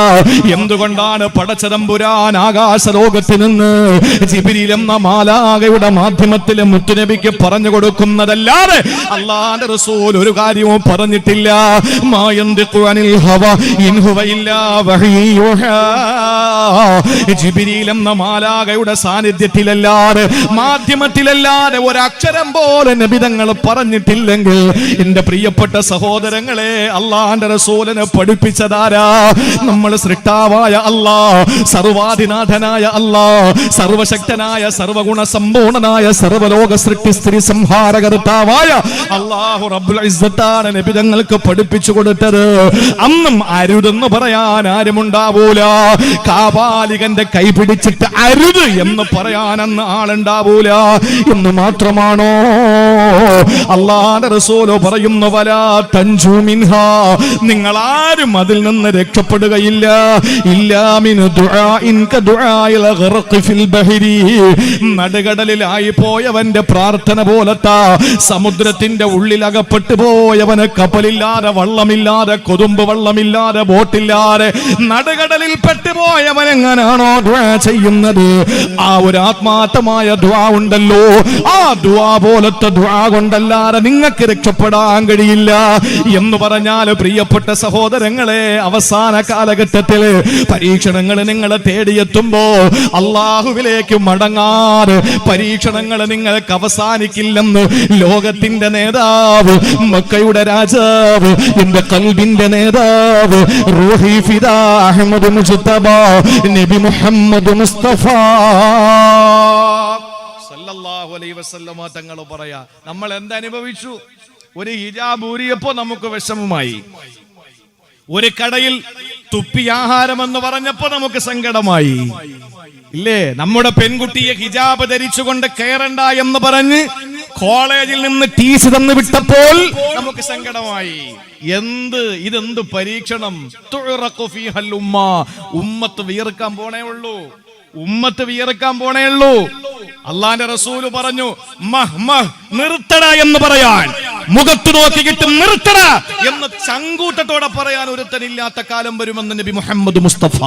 എന്തുകൊണ്ടാണ് പടച്ചതമ്പുരാൻ ആകാശലോകത്തിൽ നിന്ന് ജിബ്രീൽ എന്ന മാലാഖയുടെ മാധ്യമത്തിൽ മുത്തുനബിക്ക് പറഞ്ഞു കൊടുക്കുന്നതല്ലാതെ അല്ലാഹുവിന്റെ റസൂൽ ഒരു കാര്യവും പറഞ്ഞിട്ടില്ല. മാ യന്തിഖു അനിൽ ഹവ ഇൻ ഹുവ ഇല്ലാ വഹ്യു യൂഹാ. ജിബ്രീൽ എന്ന മാലാഖയുടെ സാന്നിധ്യത്തിലല്ലാതെ മാധ്യമത്തിലല്ലാതെ ഒരക്ഷരം പോലെ നബി തങ്ങൾ പറഞ്ഞിട്ടില്ലെങ്കിൽ എന്റെ പ്രിയപ്പെട്ട സഹോദരങ്ങളെ, അല്ലാഹുവിന്റെ റസൂലിനെ പഠിപ്പിച്ചതാരാ? നമ്മൾ സൃഷ്ടാവായ അല്ലാഹ്, സർവാധിനാഥനായ അല്ലാഹ്, സർവശക്തനായ സർവഗുണ സമ്പൂർണനായ സർവലോക സൃഷ്ടി സ്ത്രീ സംഹാരകർത്താവായ അല്ലാഹു റബ്ബുൽ ഇസ്സത്താണ് നബി തങ്ങൾക്ക് പഠിപ്പിച്ചു കൊടുത്തത്. അന്നും അരുതെന്ന് പറയാൻ ആരുമുണ്ടാവൂല. കാപാലികന്റെ കൈ പിടിച്ചിട്ട് അരുത് എന്ന് പറയാൻ അന്ന് ആളുണ്ടാവൂല. എന്ന് മാത്രമാണോ അല്ലാഹുവിന്റെ റസൂൽ പറയുന്നു, വലാ തൻജു മിൻഹാ, നിങ്ങൾ ആരും അതിൽ നിന്ന് രക്ഷപ്പെടുകയില്ല. ഇല്ലാ മിൻ ദുആഇൻ കദുആഇൽ ഗർഖി ഫിൽ ബഹരി. നടുകടലിലായി പോയവന്റെ പ്രാർത്ഥന പോലത്തെ, സമുദ്രത്തിന്റെ ഉള്ളിൽ അകപ്പെട്ടു പോയവന് കപ്പലില്ലാതെ വള്ളമില്ലാതെ കൊതുമ്പ് വള്ളമില്ലാതെ ബോട്ടില്ലാതെ നടുകടലിൽ പെട്ടുപോയവൻ എങ്ങനാണോ ദുആ ചെയ്യുന്നത്, ആ ഒരു ആത്മാർത്ഥമായ ദുആ ഉണ്ടല്ലോ, ആ ദുആ പോലത്തെ ദുആ കൊണ്ടല്ലാതെ നിങ്ങൾക്ക് രക്ഷപ്പെടാൻ കഴിയില്ല. എന്ന് പറഞ്ഞാൽ പ്രിയപ്പെട്ട സഹോദരങ്ങളെ, അവസാന കാലഘട്ടത്തിൽ പരീക്ഷണങ്ങൾ നിങ്ങളെ തേടിയെത്തുമ്പോ അല്ലാഹുവിലേക്ക് മടങ്ങാതെ പരീക്ഷണങ്ങൾ നിങ്ങൾക്ക് അവസാനിക്കില്ലെന്ന് ലോകത്തിന്റെ നേതാവ്, മക്കയുടെ രാജാവ്, എന്റെ ഖൽബിന്റെ നേതാവ്, റൂഹി ഫിദാ അഹ്മദ് മുജ്തബ നബി മുഹമ്മദ് മുസ്തഫ സല്ലല്ലാഹു അലൈഹി വസല്ലമ തങ്ങൾ പറയാ, നമ്മൾ എന്തനുഭവിച്ചു? ഒരു ഹിജാബ് ഊരിയപ്പോ നമുക്ക് വിഷമമായി, ഒരു കടയിൽ തുപ്പി ആഹാരം എന്ന് പറഞ്ഞപ്പോ നമുക്ക് സങ്കടമായി, ഇല്ലേ? നമ്മുടെ പെൺകുട്ടിയെ ഹിജാബ് ധരിച്ചുകൊണ്ട് കയറണ്ട എന്ന് പറഞ്ഞ് കോളേജിൽ നിന്ന് ടീച്ചർ തന്നു വിട്ടപ്പോൾ നമുക്ക് സങ്കടമായി. ഇതെന്ത് പരീക്ഷണം? ഉമ്മത്ത് വിയർക്കാൻ പോണേ ഉള്ളൂ, ഉമ്മത്ത് വിയർക്കാൻ പോണേ ഉള്ളൂ. അള്ളാന്റെ റസൂല് പറഞ്ഞു, നിർത്തട എന്ന് പറയാൻ, മുഖത്ത് നോക്കിയിട്ട് നിർത്തട എന്ന് ചങ്കൂട്ടത്തോടെ പറയാൻ ഒരുത്തനില്ലാത്ത കാലം വരുമെന്ന് നബി മുഹമ്മദ് മുസ്തഫ.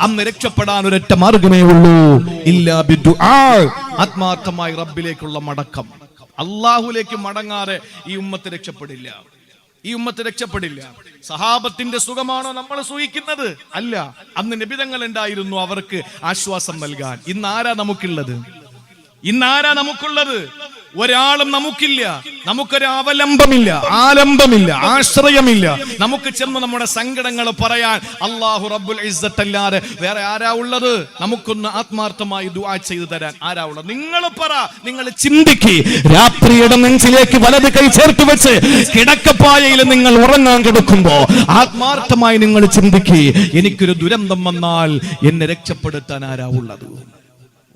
അന്ന് രക്ഷപ്പെടാൻ ഒരൊറ്റ മാർഗമേ ഉള്ളൂ, ഇല്ലാ ബിദുആ, ആത്മാർത്ഥമായി റബ്ബിലേക്കുള്ള മടക്കം. അള്ളാഹുലേക്ക് മടങ്ങാതെ ഈ ഉമ്മത്ത് രക്ഷപ്പെടില്ല, ഈ ഉമ്മത്ത് രക്ഷപ്പെടില്ല. സഹാബത്തിന്റെ സുഖമാണോ നമ്മൾ സുഖിക്കുന്നത്? അല്ല. അന്ന് നബിതങ്ങൾ ഉണ്ടായിരുന്നു അവർക്ക് ആശ്വാസം നൽകാൻ. ഇന്നാരാ നമുക്കുള്ളത്? ഇന്നാരാ നമുക്കുള്ളത്? ഒരാളും നമുക്കില്ല. നമുക്കൊരു അവലംബമില്ല, ആലംബമില്ല, ആശ്രയമില്ല. നമുക്ക് ചെന്ന് നമ്മുടെ സങ്കടങ്ങൾ പറയാൻ അല്ലാഹു റബ്ബുൽ ഇസ്സത്ത് അല്ലാതെ വേറെ ആരാ ഉള്ളത്? നമുക്കൊന്ന് ആത്മാർത്ഥമായി ദുആ ചെയ്തു തരാൻ ആരാ ഉള്ളത്? നിങ്ങൾ പറ, നിങ്ങൾ ചിന്തിക്ക്. രാത്രിയുടെ നെഞ്ചിലേക്ക് വലത് കൈ ചേർത്ത് വെച്ച് കിടക്കപ്പായയിൽ നിങ്ങൾ ഉറങ്ങാൻ കിടക്കുമ്പോ ആത്മാർത്ഥമായി നിങ്ങൾ ചിന്തിക്ക്, എനിക്കൊരു ദുരന്തം വന്നാൽ എന്നെ രക്ഷപ്പെടുത്താൻ ആരാ ഉള്ളത്?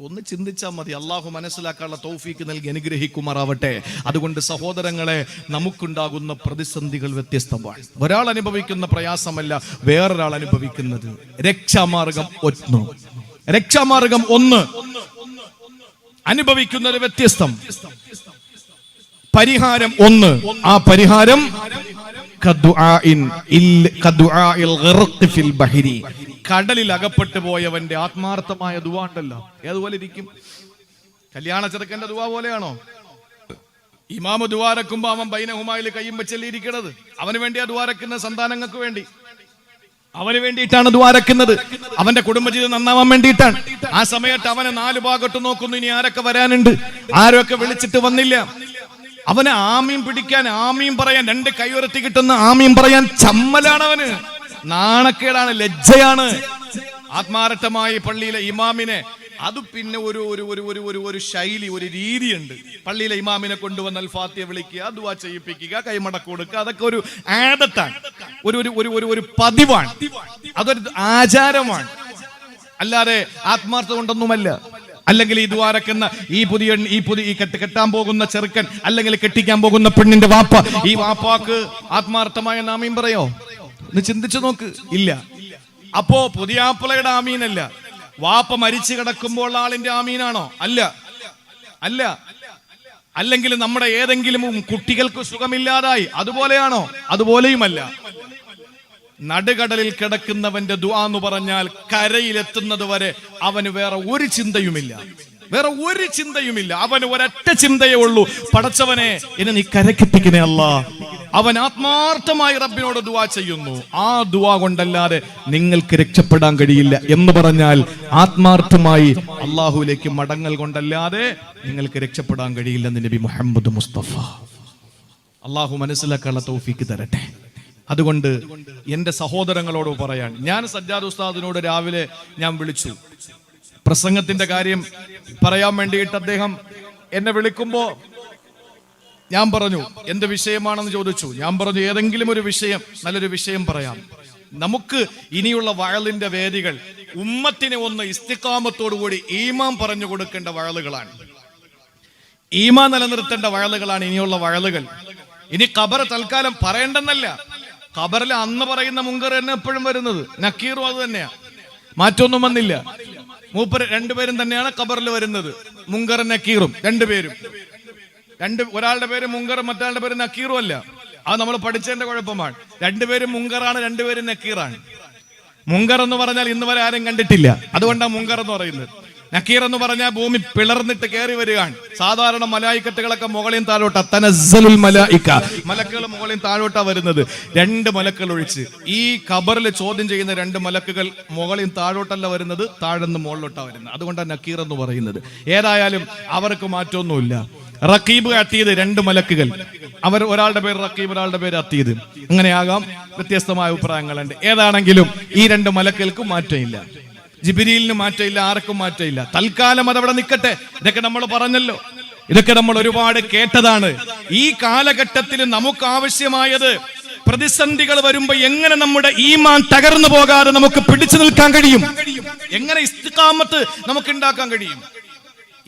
ഒന്ന് ചിന്തിച്ചാൽ മതി. അള്ളാഹു മനസ്സിലാക്കാനുള്ള തൗഫീക്ക് നൽകി അനുഗ്രഹിക്കുമാറാവട്ടെ. അതുകൊണ്ട് സഹോദരങ്ങളെ, നമുക്കുണ്ടാകുന്ന പ്രതിസന്ധികൾ വ്യത്യസ്തമാണ്. ഒരാൾ അനുഭവിക്കുന്ന പ്രയാസമല്ല വേറൊരാൾ അനുഭവിക്കുന്നത്. രക്ഷാമാർഗം ഒന്ന്, അനുഭവിക്കുന്നത് വ്യത്യസ്തം. പരിഹാരം ഒന്ന്, ആ പരിഹാരം കടലിൽ അകപ്പെട്ടു പോയവന്റെ ആത്മാർത്ഥമായ ദുആ ഉണ്ടല്ലോ, ഏതുപോലെ ഇരിക്കും? കല്യാണ ചെറുക്കന്റെ ദുആ പോലെയാണോ? ഇമാമ് ദുആരക്കുമ്പോ അവൻ ബൈനഹുമായിൽ കയ്യും വെച്ചല്ലേ ഇരിക്കണത്. അവന് വേണ്ടിയാ ദുആരക്കുന്ന, സന്താനങ്ങൾക്ക് വേണ്ടി അവന് വേണ്ടിയിട്ടാണ് ദുആരക്കുന്നത്, അവന്റെ കുടുംബജീവിതം നന്നാവാൻ വേണ്ടിയിട്ടാണ്. ആ സമയത്ത് അവന് 4 ഭാഗത്ത് നോക്കുന്നു, ഇനി ആരൊക്കെ വരാനുണ്ട്, ആരൊക്കെ വിളിച്ചിട്ട് വന്നില്ല. അവന് ആമീൻ പിടിക്കാൻ, ആമീൻ പറയാൻ, 2 കൈയുയർത്തി കിട്ടുന്ന ആമീൻ പറയാൻ ചമ്മലാണ് അവന്, നാണക്കേടാണ്, ലജ്ജയാണ്. ആത്മാർത്ഥമായി പള്ളിയിലെ ഇമാമിനെ അത് പിന്നെ ഒരു ഒരു ഒരു ഒരു ഒരു ഒരു ശൈലി, ഒരു രീതിയുണ്ട്. പള്ളിയിലെ ഇമാമിനെ കൊണ്ടുവന്നാൽ ഫാത്തിഹ വിളിക്കുക, ദുആ ചെയ്യിപ്പിക്കുക, കൈമടക്ക് കൊടുക്കുക, അതൊക്കെ ഒരു ആദത്താണ്, ഒരു ഒരു ഒരു ഒരു പതിവാണ്, അതൊരു ആചാരമാണ്, അല്ലാതെ ആത്മാർത്ഥത കൊണ്ടൊന്നുമല്ല. അല്ലെങ്കിൽ ഈ ദ്വാരക്കുന്ന ഈ കെട്ടാൻ പോകുന്ന ചെറുക്കൻ, അല്ലെങ്കിൽ കെട്ടിക്കാൻ പോകുന്ന പെണ്ണിന്റെ വാപ്പ, ഈ വാപ്പാക്ക് ആത്മാർത്ഥമായ ആമീൻ പറയോ എന്ന് ചിന്തിച്ചു നോക്ക്. ഇല്ല. അപ്പോ പുതിയാപ്പിളയുടെ ആമീനല്ല, വാപ്പ മരിച്ചു കിടക്കുമ്പോൾ ആളിന്റെ ആമീനാണോ? അല്ല, അല്ല. അല്ലെങ്കിൽ നമ്മുടെ ഏതെങ്കിലും കുട്ടികൾക്ക് സുഖമില്ലാതായി, അതുപോലെയാണോ? അതുപോലെയുമല്ല. നടുകടലിൽ കിടക്കുന്നവന്റെ ദുആ എന്ന് പറഞ്ഞാൽ കരയിലെത്തുന്നത് വരെ അവന് വേറെ ഒരു ചിന്തയുമില്ല, വേറെ ഒരു ചിന്തയുമില്ല. അവന് ഒരൊറ്റ ചിന്തയേ ഉള്ളൂ, പടച്ചവനെ എന്നെ നീ കരക്കെത്തിക്കണേ അല്ലാ. അവൻ ആത്മാർത്ഥമായി റബ്ബിനോട് ദുആ ചെയ്യുന്നു. ആ ദുആ കൊണ്ടല്ലാതെ നിങ്ങൾക്ക് രക്ഷപ്പെടാൻ കഴിയില്ല എന്ന് പറഞ്ഞാൽ ആത്മാർത്ഥമായി അള്ളാഹുവിലേക്ക് മടങ്ങൽ കൊണ്ടല്ലാതെ നിങ്ങൾക്ക് രക്ഷപ്പെടാൻ കഴിയില്ലെന്ന് നബി മുഹമ്മദ് മുസ്തഫ. അള്ളാഹു മനസ്സിലാക്കാനുള്ള തൗഫീക്ക് തരട്ടെ. അതുകൊണ്ട് എന്റെ സഹോദരങ്ങളോട് പറയാൻ, ഞാൻ സജ്ജാദ് ഉസ്താദിനോട് രാവിലെ ഞാൻ വിളിച്ചു, പ്രസംഗത്തിന്റെ കാര്യം പറയാൻ വേണ്ടിയിട്ട് അദ്ദേഹം എന്നെ വിളിക്കുമ്പോ ഞാൻ പറഞ്ഞു എന്ത് വിഷയമാണെന്ന് ചോദിച്ചു. ഞാൻ പറഞ്ഞു ഏതെങ്കിലും ഒരു വിഷയം, നല്ലൊരു വിഷയം പറയാം. നമുക്ക് ഇനിയുള്ള വഴലിന്റെ വേദികൾ ഉമ്മത്തിനെ ഒന്ന് ഇസ്തിഖാമത്തോടുകൂടി ഈമാൻ പറഞ്ഞു കൊടുക്കേണ്ട വഴലുകളാണ്, ഈമാൻ നിലനിർത്തേണ്ട വഴലുകളാണ് ഇനിയുള്ള വഴലുകൾ. ഇനി ഖബർ തൽക്കാലം പറയേണ്ടെന്നല്ല, ഖബറിൽ അന്ന് പറയുന്ന മുങ്കർ തന്നെ എപ്പോഴും വരുന്നത്, നക്കീറും അത് തന്നെയാ, മാറ്റമൊന്നും വന്നില്ല. മൂപ്പര് രണ്ടുപേരും തന്നെയാണ് ഖബറിൽ വരുന്നത്, മുങ്കറും നക്കീറും രണ്ടുപേരും. ഒരാളുടെ പേര് മുങ്കറും മറ്റാളുടെ പേര് നക്കീറും അല്ല, അത് നമ്മൾ പഠിച്ചതിന്റെ കുഴപ്പമാണ്. രണ്ടുപേരും മുങ്കറാണ്, രണ്ടുപേരും നക്കീറാണ്. മുങ്കർ എന്ന് പറഞ്ഞാൽ ഇന്ന് വരെ ആരും കണ്ടിട്ടില്ല, അതുകൊണ്ടാണ് മുങ്കർ എന്ന് പറയുന്നത്. നക്കീർ എന്ന് പറഞ്ഞാൽ ഭൂമി പിളർന്നിട്ട് കയറി വരികയാണ്. സാധാരണ മലായിക്കത്തുകളൊക്കെ മുകളിൽ താഴോട്ടാ, തനസ്സലുൽ മലായിക, മലക്കുകൾ മുകളിൽ താഴോട്ടാ വരുന്നത്. രണ്ട് മലക്കുകൾ ഒഴിച്ച് ഈ ഖബറിൽ ചോദ്യം ചെയ്യുന്ന രണ്ട് മലക്കുകൾ മുകളിൽ താഴോട്ടല്ല വരുന്നത്, താഴെന്ന് മുകളിലോട്ടാ വരുന്നത്. അതുകൊണ്ടാണ് നക്കീർ എന്ന് പറയുന്നത്. ഏതായാലും അവർക്ക് മാറ്റമൊന്നുമില്ല. റഖീബ് അത്തീദ്, രണ്ട് മലക്കുകൾ, അവർ ഒരാളുടെ പേര് റഖീബ്, ഒരാളുടെ പേര് അത്തീദ്, അങ്ങനെയാകാം, വ്യത്യസ്തമായ അഭിപ്രായങ്ങളുണ്ട്. ഏതാണെങ്കിലും ഈ രണ്ട് മലക്കുകൾക്കും മാറ്റമില്ല, ജിബ്രീലിന് മാറ്റമില്ല, ആർക്കും മാറ്റമില്ല. തൽക്കാലം അതവിടെ നിൽക്കട്ടെ. ഇതൊക്കെ നമ്മൾ പറഞ്ഞല്ലോ, ഇതൊക്കെ നമ്മൾ ഒരുപാട് കേട്ടതാണ്. ഈ കാലഘട്ടത്തിൽ നമുക്ക് ആവശ്യമായത് പ്രതിസന്ധികൾ വരുമ്പോ എങ്ങനെ നമ്മുടെ ഈമാൻ തകർന്നു പോകാതെ നമുക്ക് പിടിച്ചു നിൽക്കാൻ കഴിയും, എങ്ങനെ ഇസ്തിഖാമത്ത് നമുക്ക് ഉണ്ടാക്കാൻ കഴിയും.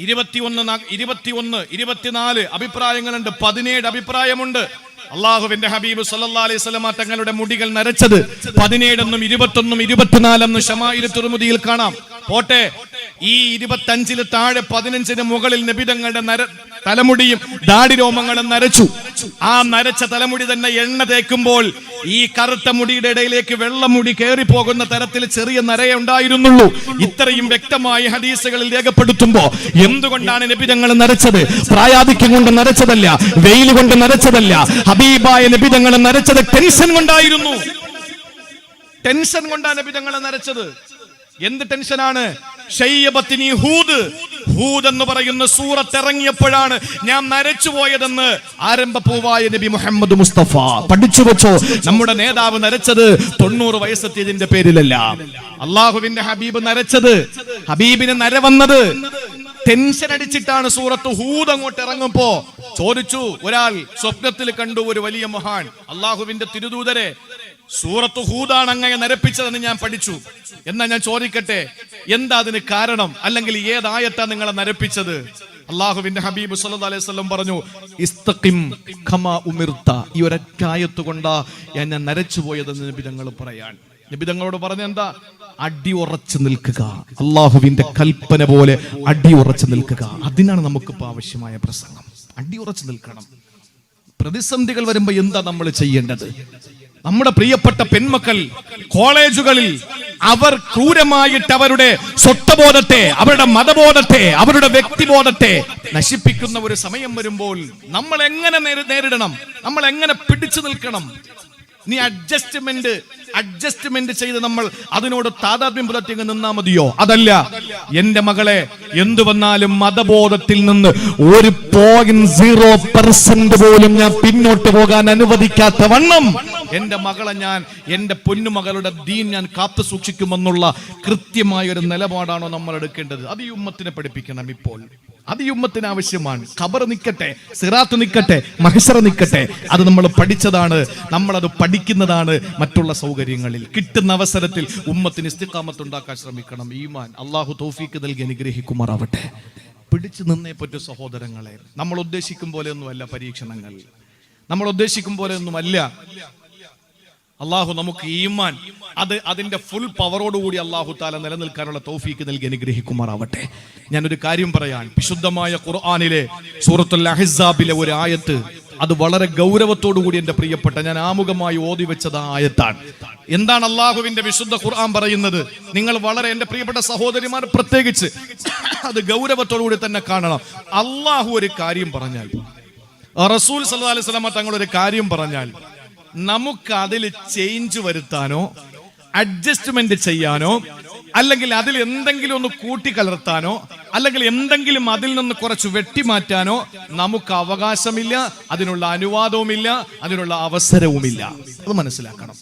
21, 24 അഭിപ്രായങ്ങളുണ്ട്, 17 അഭിപ്രായമുണ്ട്. അള്ളാഹുവിന്റെ ഹബീബ് സല്ലല്ലാഹു അലൈഹി വസല്ലം തങ്ങളുടെ മുടികൾ നരച്ചത് 17 എന്നും 21 24 എന്നും ശമാഇൽ തുർമുദിയിൽ കാണാം. പോട്ടെ, ഈ 25 താഴെ 15 മുകളിൽ നബി തങ്ങളുടെ തലമുടിയും ദാടിരോമങ്ങളും നരച്ചു. ആ നരച്ച തലമുടി തന്നെ എണ്ണ തേക്കുമ്പോൾ ഈ കറുത്ത മുടിയുടെ ഇടയിലേക്ക് വെള്ളമുടി കയറി പോകുന്ന തരത്തിൽ ചെറിയ നരയെ ഉണ്ടായിരുന്നുള്ളൂ. ഇത്രയും വ്യക്തമായി ഹദീസുകളിൽ രേഖപ്പെടുത്തുമ്പോ എന്തുകൊണ്ടാണ് നബി തങ്ങൾ നരച്ചത്? പ്രായാധിക്യം കൊണ്ട് നരച്ചതല്ല, വെയിൽ കൊണ്ട് നരച്ചതല്ല. ഹബീബായ നബി തങ്ങൾ നരച്ചത് ടെൻഷൻ കൊണ്ടായിരുന്നു. ടെൻഷൻ കൊണ്ടാണ് നബി തങ്ങൾ നരച്ചത്. എന്ത് ടെൻഷനാണ്? ഹൂദ് എന്ന് പറയുന്ന സൂറത്ത് ഇറങ്ങിയപ്പോഴാണ് ഞാൻ നരച്ചു പോയതെന്ന് ആരംഭപ്പൂവായ നബി മുഹമ്മദ് മുസ്തഫ പഠിച്ചു വെച്ചോ. നമ്മുടെ നേതാവ് നരച്ചത് 90 വയസ്സെത്തിയതിന്റെ പേരിലല്ല. അള്ളാഹുവിന്റെ ഹബീബ് നരച്ചത്, ഹബീബിന് നര വന്നത് ടെൻഷൻ അടിച്ചിട്ടാണ്. സൂറത്ത് ഹൂദ് അങ്ങോട്ട് ഇറങ്ങുമ്പോ ചോദിച്ചു, ഒരാൾ സ്വപ്നത്തിൽ കണ്ടു ഒരു വലിയ മഹാൻ, അള്ളാഹുവിന്റെ തിരുദൂതരെ, സൂറത്ത് ഹൂദാണ് അങ്ങനെ നരപ്പിച്ചതെന്ന് ഞാൻ പഠിച്ചു. എന്നാ ഞാൻ ചോദിക്കട്ടെ, എന്താ അതിന് കാരണം? അല്ലെങ്കിൽ ഏതായത്താ നിങ്ങളെ നരപ്പിച്ചത്? അള്ളാഹുവിന്റെ ഹബീബ് സല്ലല്ലാഹു അലൈഹി വസല്ലം പറഞ്ഞു, ഇസ്തഖിം കമാ ഉമിർത. ഈ ഒരൊറ്റ ആയത്ത് കൊണ്ടാ ഞാൻ നരച്ചു പോയതെന്ന് നബി തങ്ങൾ പറയാൻ. നബി തങ്ങളോട് പറഞ്ഞ എന്താ? അടിയുറച്ചു നിൽക്കുക, അള്ളാഹുവിന്റെ കൽപ്പന പോലെ അടിയുറച്ചു നിൽക്കുക. അതിനാണ് നമുക്കിപ്പോ ആവശ്യമായ പ്രസംഗം. അടിയുറച്ചു നിൽക്കണം. പ്രതിസന്ധികൾ വരുമ്പോ എന്താ നമ്മൾ ചെയ്യേണ്ടത്? നമ്മുടെ പ്രിയപ്പെട്ട പെൺമക്കൾ കോളേജുകളിൽ അവർ ക്രൂരമായിട്ട് അവരുടെ സ്വത്വബോധത്തെ, അവരുടെ മതബോധത്തെ, അവരുടെ വ്യക്തിബോധത്തെ നശിപ്പിക്കുന്ന ഒരു സമയം വരുമ്പോൾ നമ്മൾ എങ്ങനെ നേരിടണം? നമ്മൾ എങ്ങനെ പിടിച്ചു നിൽക്കണം? നീ അഡ്ജസ്റ്റ്മെന്റ് ചെയ്ത് നമ്മൾ അതിനോട് താതാത്മ്യം പുലർത്തി നിന്നാ മതിയോ? അതല്ല. എന്റെ മകളെ, എന്തു വന്നാലും മതബോധത്തിൽ നിന്ന് 1.0% പോലും ഞാൻ പിന്നോട്ട് പോകാൻ അനുവദിക്കാത്ത വണ്ണം എൻ്റെ മകളെ ഞാൻ, എൻ്റെ പൊന്നുമകളുടെ ദീൻ ഞാൻ കാത്തു സൂക്ഷിക്കുമെന്നുള്ള കൃത്യമായ ഒരു നിലപാടാണോ നമ്മൾ എടുക്കേണ്ടത്? അത് ഈ ഉമ്മത്തിനെ പഠിപ്പിക്കണം. ഇപ്പോൾ അത് ഈ ഉമ്മത്തിന് ആവശ്യമാണ്. ഖബർ നിൽക്കട്ടെ, സിറാത്ത് നിൽക്കട്ടെ, മഹ്ശർ നിൽക്കട്ടെ, അത് നമ്മൾ പഠിച്ചതാണ്, നമ്മളത് പഠിക്കുന്നതാണ്. മറ്റുള്ള സൗകര്യങ്ങളിൽ കിട്ടുന്ന അവസരത്തിൽ ഉമ്മത്തിന് ഇസ്തിഖാമത്ത് ഉണ്ടാക്കാൻ ശ്രമിക്കണം. ഈമാൻ അള്ളാഹു തൗഫീക്ക് നൽകി അനുഗ്രഹിക്കുമാറാവട്ടെ. പിടിച്ചു നിന്നേ പറ്റൂ സഹോദരങ്ങളെ. നമ്മൾ ഉദ്ദേശിക്കും പോലെയൊന്നുമല്ല പരീക്ഷണങ്ങൾ, നമ്മൾ ഉദ്ദേശിക്കും പോലെയൊന്നുമല്ല. അള്ളാഹു നമുക്ക് ഈമാൻ അതിന്റെ ഫുൾ പവറോടുകൂടി അള്ളാഹു താല നിലനിൽക്കാനുള്ള തൗഫീക്ക് നൽകി അനുഗ്രഹിക്കുമാറാവട്ടെ. ഞാനൊരു കാര്യം പറയാൻ, വിശുദ്ധമായ ഖുർആനിലെ സൂറത്തുൽ അഹ്സാബിലെ ഒരു ആയത്ത്, അത് വളരെ ഗൗരവത്തോടു കൂടി എൻ്റെ പ്രിയപ്പെട്ട ഞാൻ ആമുഖമായി ഓതി വെച്ചത് ആയത്താണ്. എന്താണ് അള്ളാഹുവിന്റെ വിശുദ്ധ ഖുർആൻ പറയുന്നത്? നിങ്ങൾ വളരെ, എൻ്റെ പ്രിയപ്പെട്ട സഹോദരിമാർ പ്രത്യേകിച്ച് അത് ഗൗരവത്തോടു കൂടി തന്നെ കാണണം. അള്ളാഹു ഒരു കാര്യം പറഞ്ഞാൽ, റസൂൽ സല്ലല്ലാഹു അലൈഹി വസല്ലം തങ്ങൾ ഒരു കാര്യം പറഞ്ഞാൽ, നമുക്ക് അതിൽ ചേഞ്ച് വരുത്താനോ അഡ്ജസ്റ്റ്മെന്റ് ചെയ്യാനോ അല്ലെങ്കിൽ അതിൽ എന്തെങ്കിലും ഒന്ന് കൂട്ടിക്കലർത്താനോ അല്ലെങ്കിൽ എന്തെങ്കിലും അതിൽ നിന്ന് കുറച്ച് വെട്ടിമാറ്റാനോ നമുക്ക് അവകാശമില്ല, അതിനുള്ള അനുവാദവുമില്ല, അതിനുള്ള അവസരവുമില്ല. അത് മനസ്സിലാക്കണം.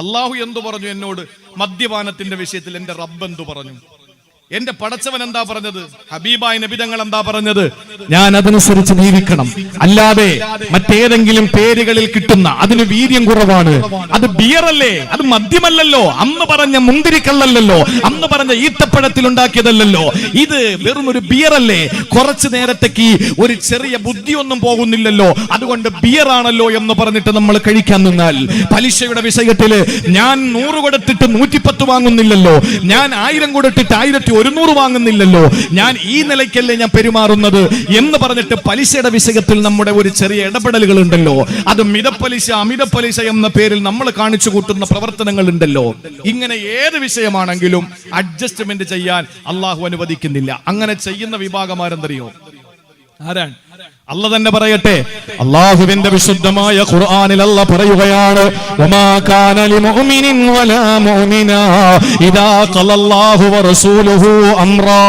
അള്ളാഹു എന്തു പറഞ്ഞു എന്നോട് മദ്യപാനത്തിന്റെ വിഷയത്തിൽ? എൻ്റെ റബ്ബ് എന്തു പറഞ്ഞു? എന്റെ പടച്ചവൻ എന്താ പറഞ്ഞത്? ഹബീബായ നബി തങ്ങൾ എന്താ പറഞ്ഞത്? ഞാൻ അതനുസരിച്ച് ജീവിക്കണം. അല്ലാതെ മറ്റേതെങ്കിലും പേരുകളിൽ കിട്ടുന്ന, അതിന് വീര്യം കുറവാണ്, അത് ബിയറല്ലേ, അത് മദ്യമല്ലല്ലോ, അന്ന് പറഞ്ഞ മുന്തിരിക്കള്ളല്ലോ, അന്ന് പറഞ്ഞ ഈത്തപ്പഴത്തിൽ ഉണ്ടാക്കിയതല്ലോ, ഇത് വെറും ഒരു ബിയറല്ലേ, കുറച്ചു നേരത്തേക്ക് ഒരു ചെറിയ ബുദ്ധിയൊന്നും പോകുന്നില്ലല്ലോ, അതുകൊണ്ട് ബിയർ ആണല്ലോ എന്ന് പറഞ്ഞിട്ട് നമ്മൾ കഴിക്കാൻ നിന്നാൽ, പലിശയുടെ വിഷയത്തില് ഞാൻ 100 കൊടുത്തിട്ട് 110 വാങ്ങുന്നില്ലല്ലോ, ഞാൻ 1000 കൊടുത്തിട്ട് 1100 വാങ്ങുന്നില്ലല്ലോ, ഞാൻ ഈ നിലയ്ക്കല്ലേ ഞാൻ പെരുമാറുന്നത് എന്ന് പറഞ്ഞിട്ട് പലിശയുടെ വിഷയത്തിൽ നമ്മുടെ ഒരു ചെറിയ ഇടപെടലുകൾ ഉണ്ടല്ലോ, അത് മിതപ്പലിശ അമിതപ്പലിശ എന്ന പേരിൽ നമ്മൾ കാണിച്ചു കൂട്ടുന്ന പ്രവർത്തനങ്ങൾ ഉണ്ടല്ലോ. ഇങ്ങനെ ഏത് വിഷയമാണെങ്കിലും അഡ്ജസ്റ്റ്മെന്റ് ചെയ്യാൻ അള്ളാഹു അനുവദിക്കുന്നില്ല. അങ്ങനെ ചെയ്യുന്ന വിഭാഗമാരെന്തറിയോ? ആരാണ്? അല്ല തന്നെ പറയട്ടെ. അല്ലാഹുവിന്റെ വിശുദ്ധമായ ഖുർആനിൽ അല്ലാഹ് പറയുകയാണ്, വമാ കാന ലിമുഅ്മിനിൻ വലാ മുഅ്മിനാ ഇദാ ഖലല്ലാഹു വറസൂലുഹു അംറാ.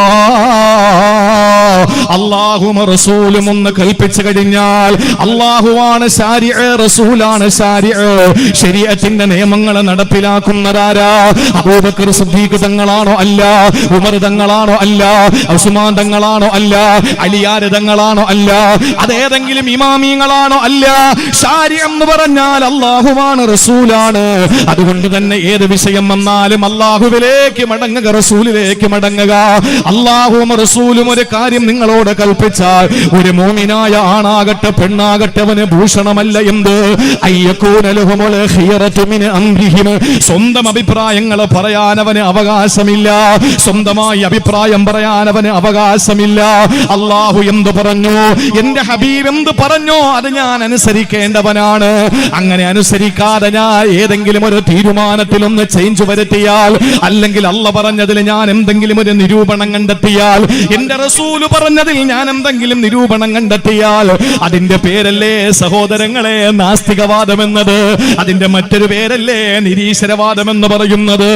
അല്ലാഹുവും റസൂലും ഒന്ന് കൽപ്പിച്ചു കഴിഞ്ഞാൽ, അല്ലാഹുവാണ് ശാരിഅ്, റസൂലാണ് ശാരിഅ്, ശരീഅത്തിന്റെ നിയമങ്ങൾ നടപ്പിലാക്കുന്നതാരാ? അബൂബക്കർ സിദ്ദീഖ് തങ്ങളാണോ? അല്ല. ഉമർ തങ്ങളാണോ? അല്ല. ഉസ്മാൻ തങ്ങളാണോ? അല്ല. അലിയാർ തങ്ങളാണോ? അല്ല. അതേതെങ്കിലും ഇമാമിങ്ങളാണോ? അല്ല. ശാരി എന്ന് പറഞ്ഞാൽ അല്ലാഹുവാണ്, റസൂലാണ്. അതുകൊണ്ട് തന്നെ ഏത് വിഷയം വന്നാലും അല്ലാഹുവിലേക്ക് മടങ്ങുക, റസൂലിലേക്ക് മടങ്ങുക. അല്ലാഹുവും റസൂലും ഒരു കാര്യം നിങ്ങളോട് കൽപ്പിച്ചാൽ, ഒരു മുഅ്മിനായ ആണാകട്ടെ പെണ്ണാകട്ടെ അവന് ഭൂഷണമല്ല എന്ത്? അയ്യകൂന ലഹുമുൽ ഖിയറതു മിൻ അംരിഹിം. സ്വന്തം അഭിപ്രായങ്ങൾ പറയാൻ അവന് അവകാശമില്ല, സ്വന്തമായി അഭിപ്രായം പറയാൻ അവന് അവകാശമില്ല. അല്ലാഹു എന്ത് പറഞ്ഞു, എന്റെ ഹബീബ് എന്ത് പറഞ്ഞോ അത് ഞാൻ അനുസരിക്കേണ്ടവനാണ്. അങ്ങനെ അനുസരിക്കാതെ ഞാൻ ഏതെങ്കിലും ഒരു തീരുമാനത്തിൽ ഒന്ന് ചേഞ്ച് വരുത്തിയാൽ, അല്ലെങ്കിൽ അല്ല പറഞ്ഞതിൽ ഞാൻ എന്തെങ്കിലും ഒരു നിരൂപണം കണ്ടെത്തിയാൽ, എന്റെ റസൂല് പറഞ്ഞതിൽ ഞാൻ എന്തെങ്കിലും നിരൂപണം കണ്ടെത്തിയാൽ, അതിന്റെ പേരല്ലേ സഹോദരങ്ങളെ നാസ്തികവാദം എന്നത്? അതിന്റെ മറ്റൊരു പേരല്ലേ നിരീശ്വരവാദം എന്ന് പറയുന്നത്?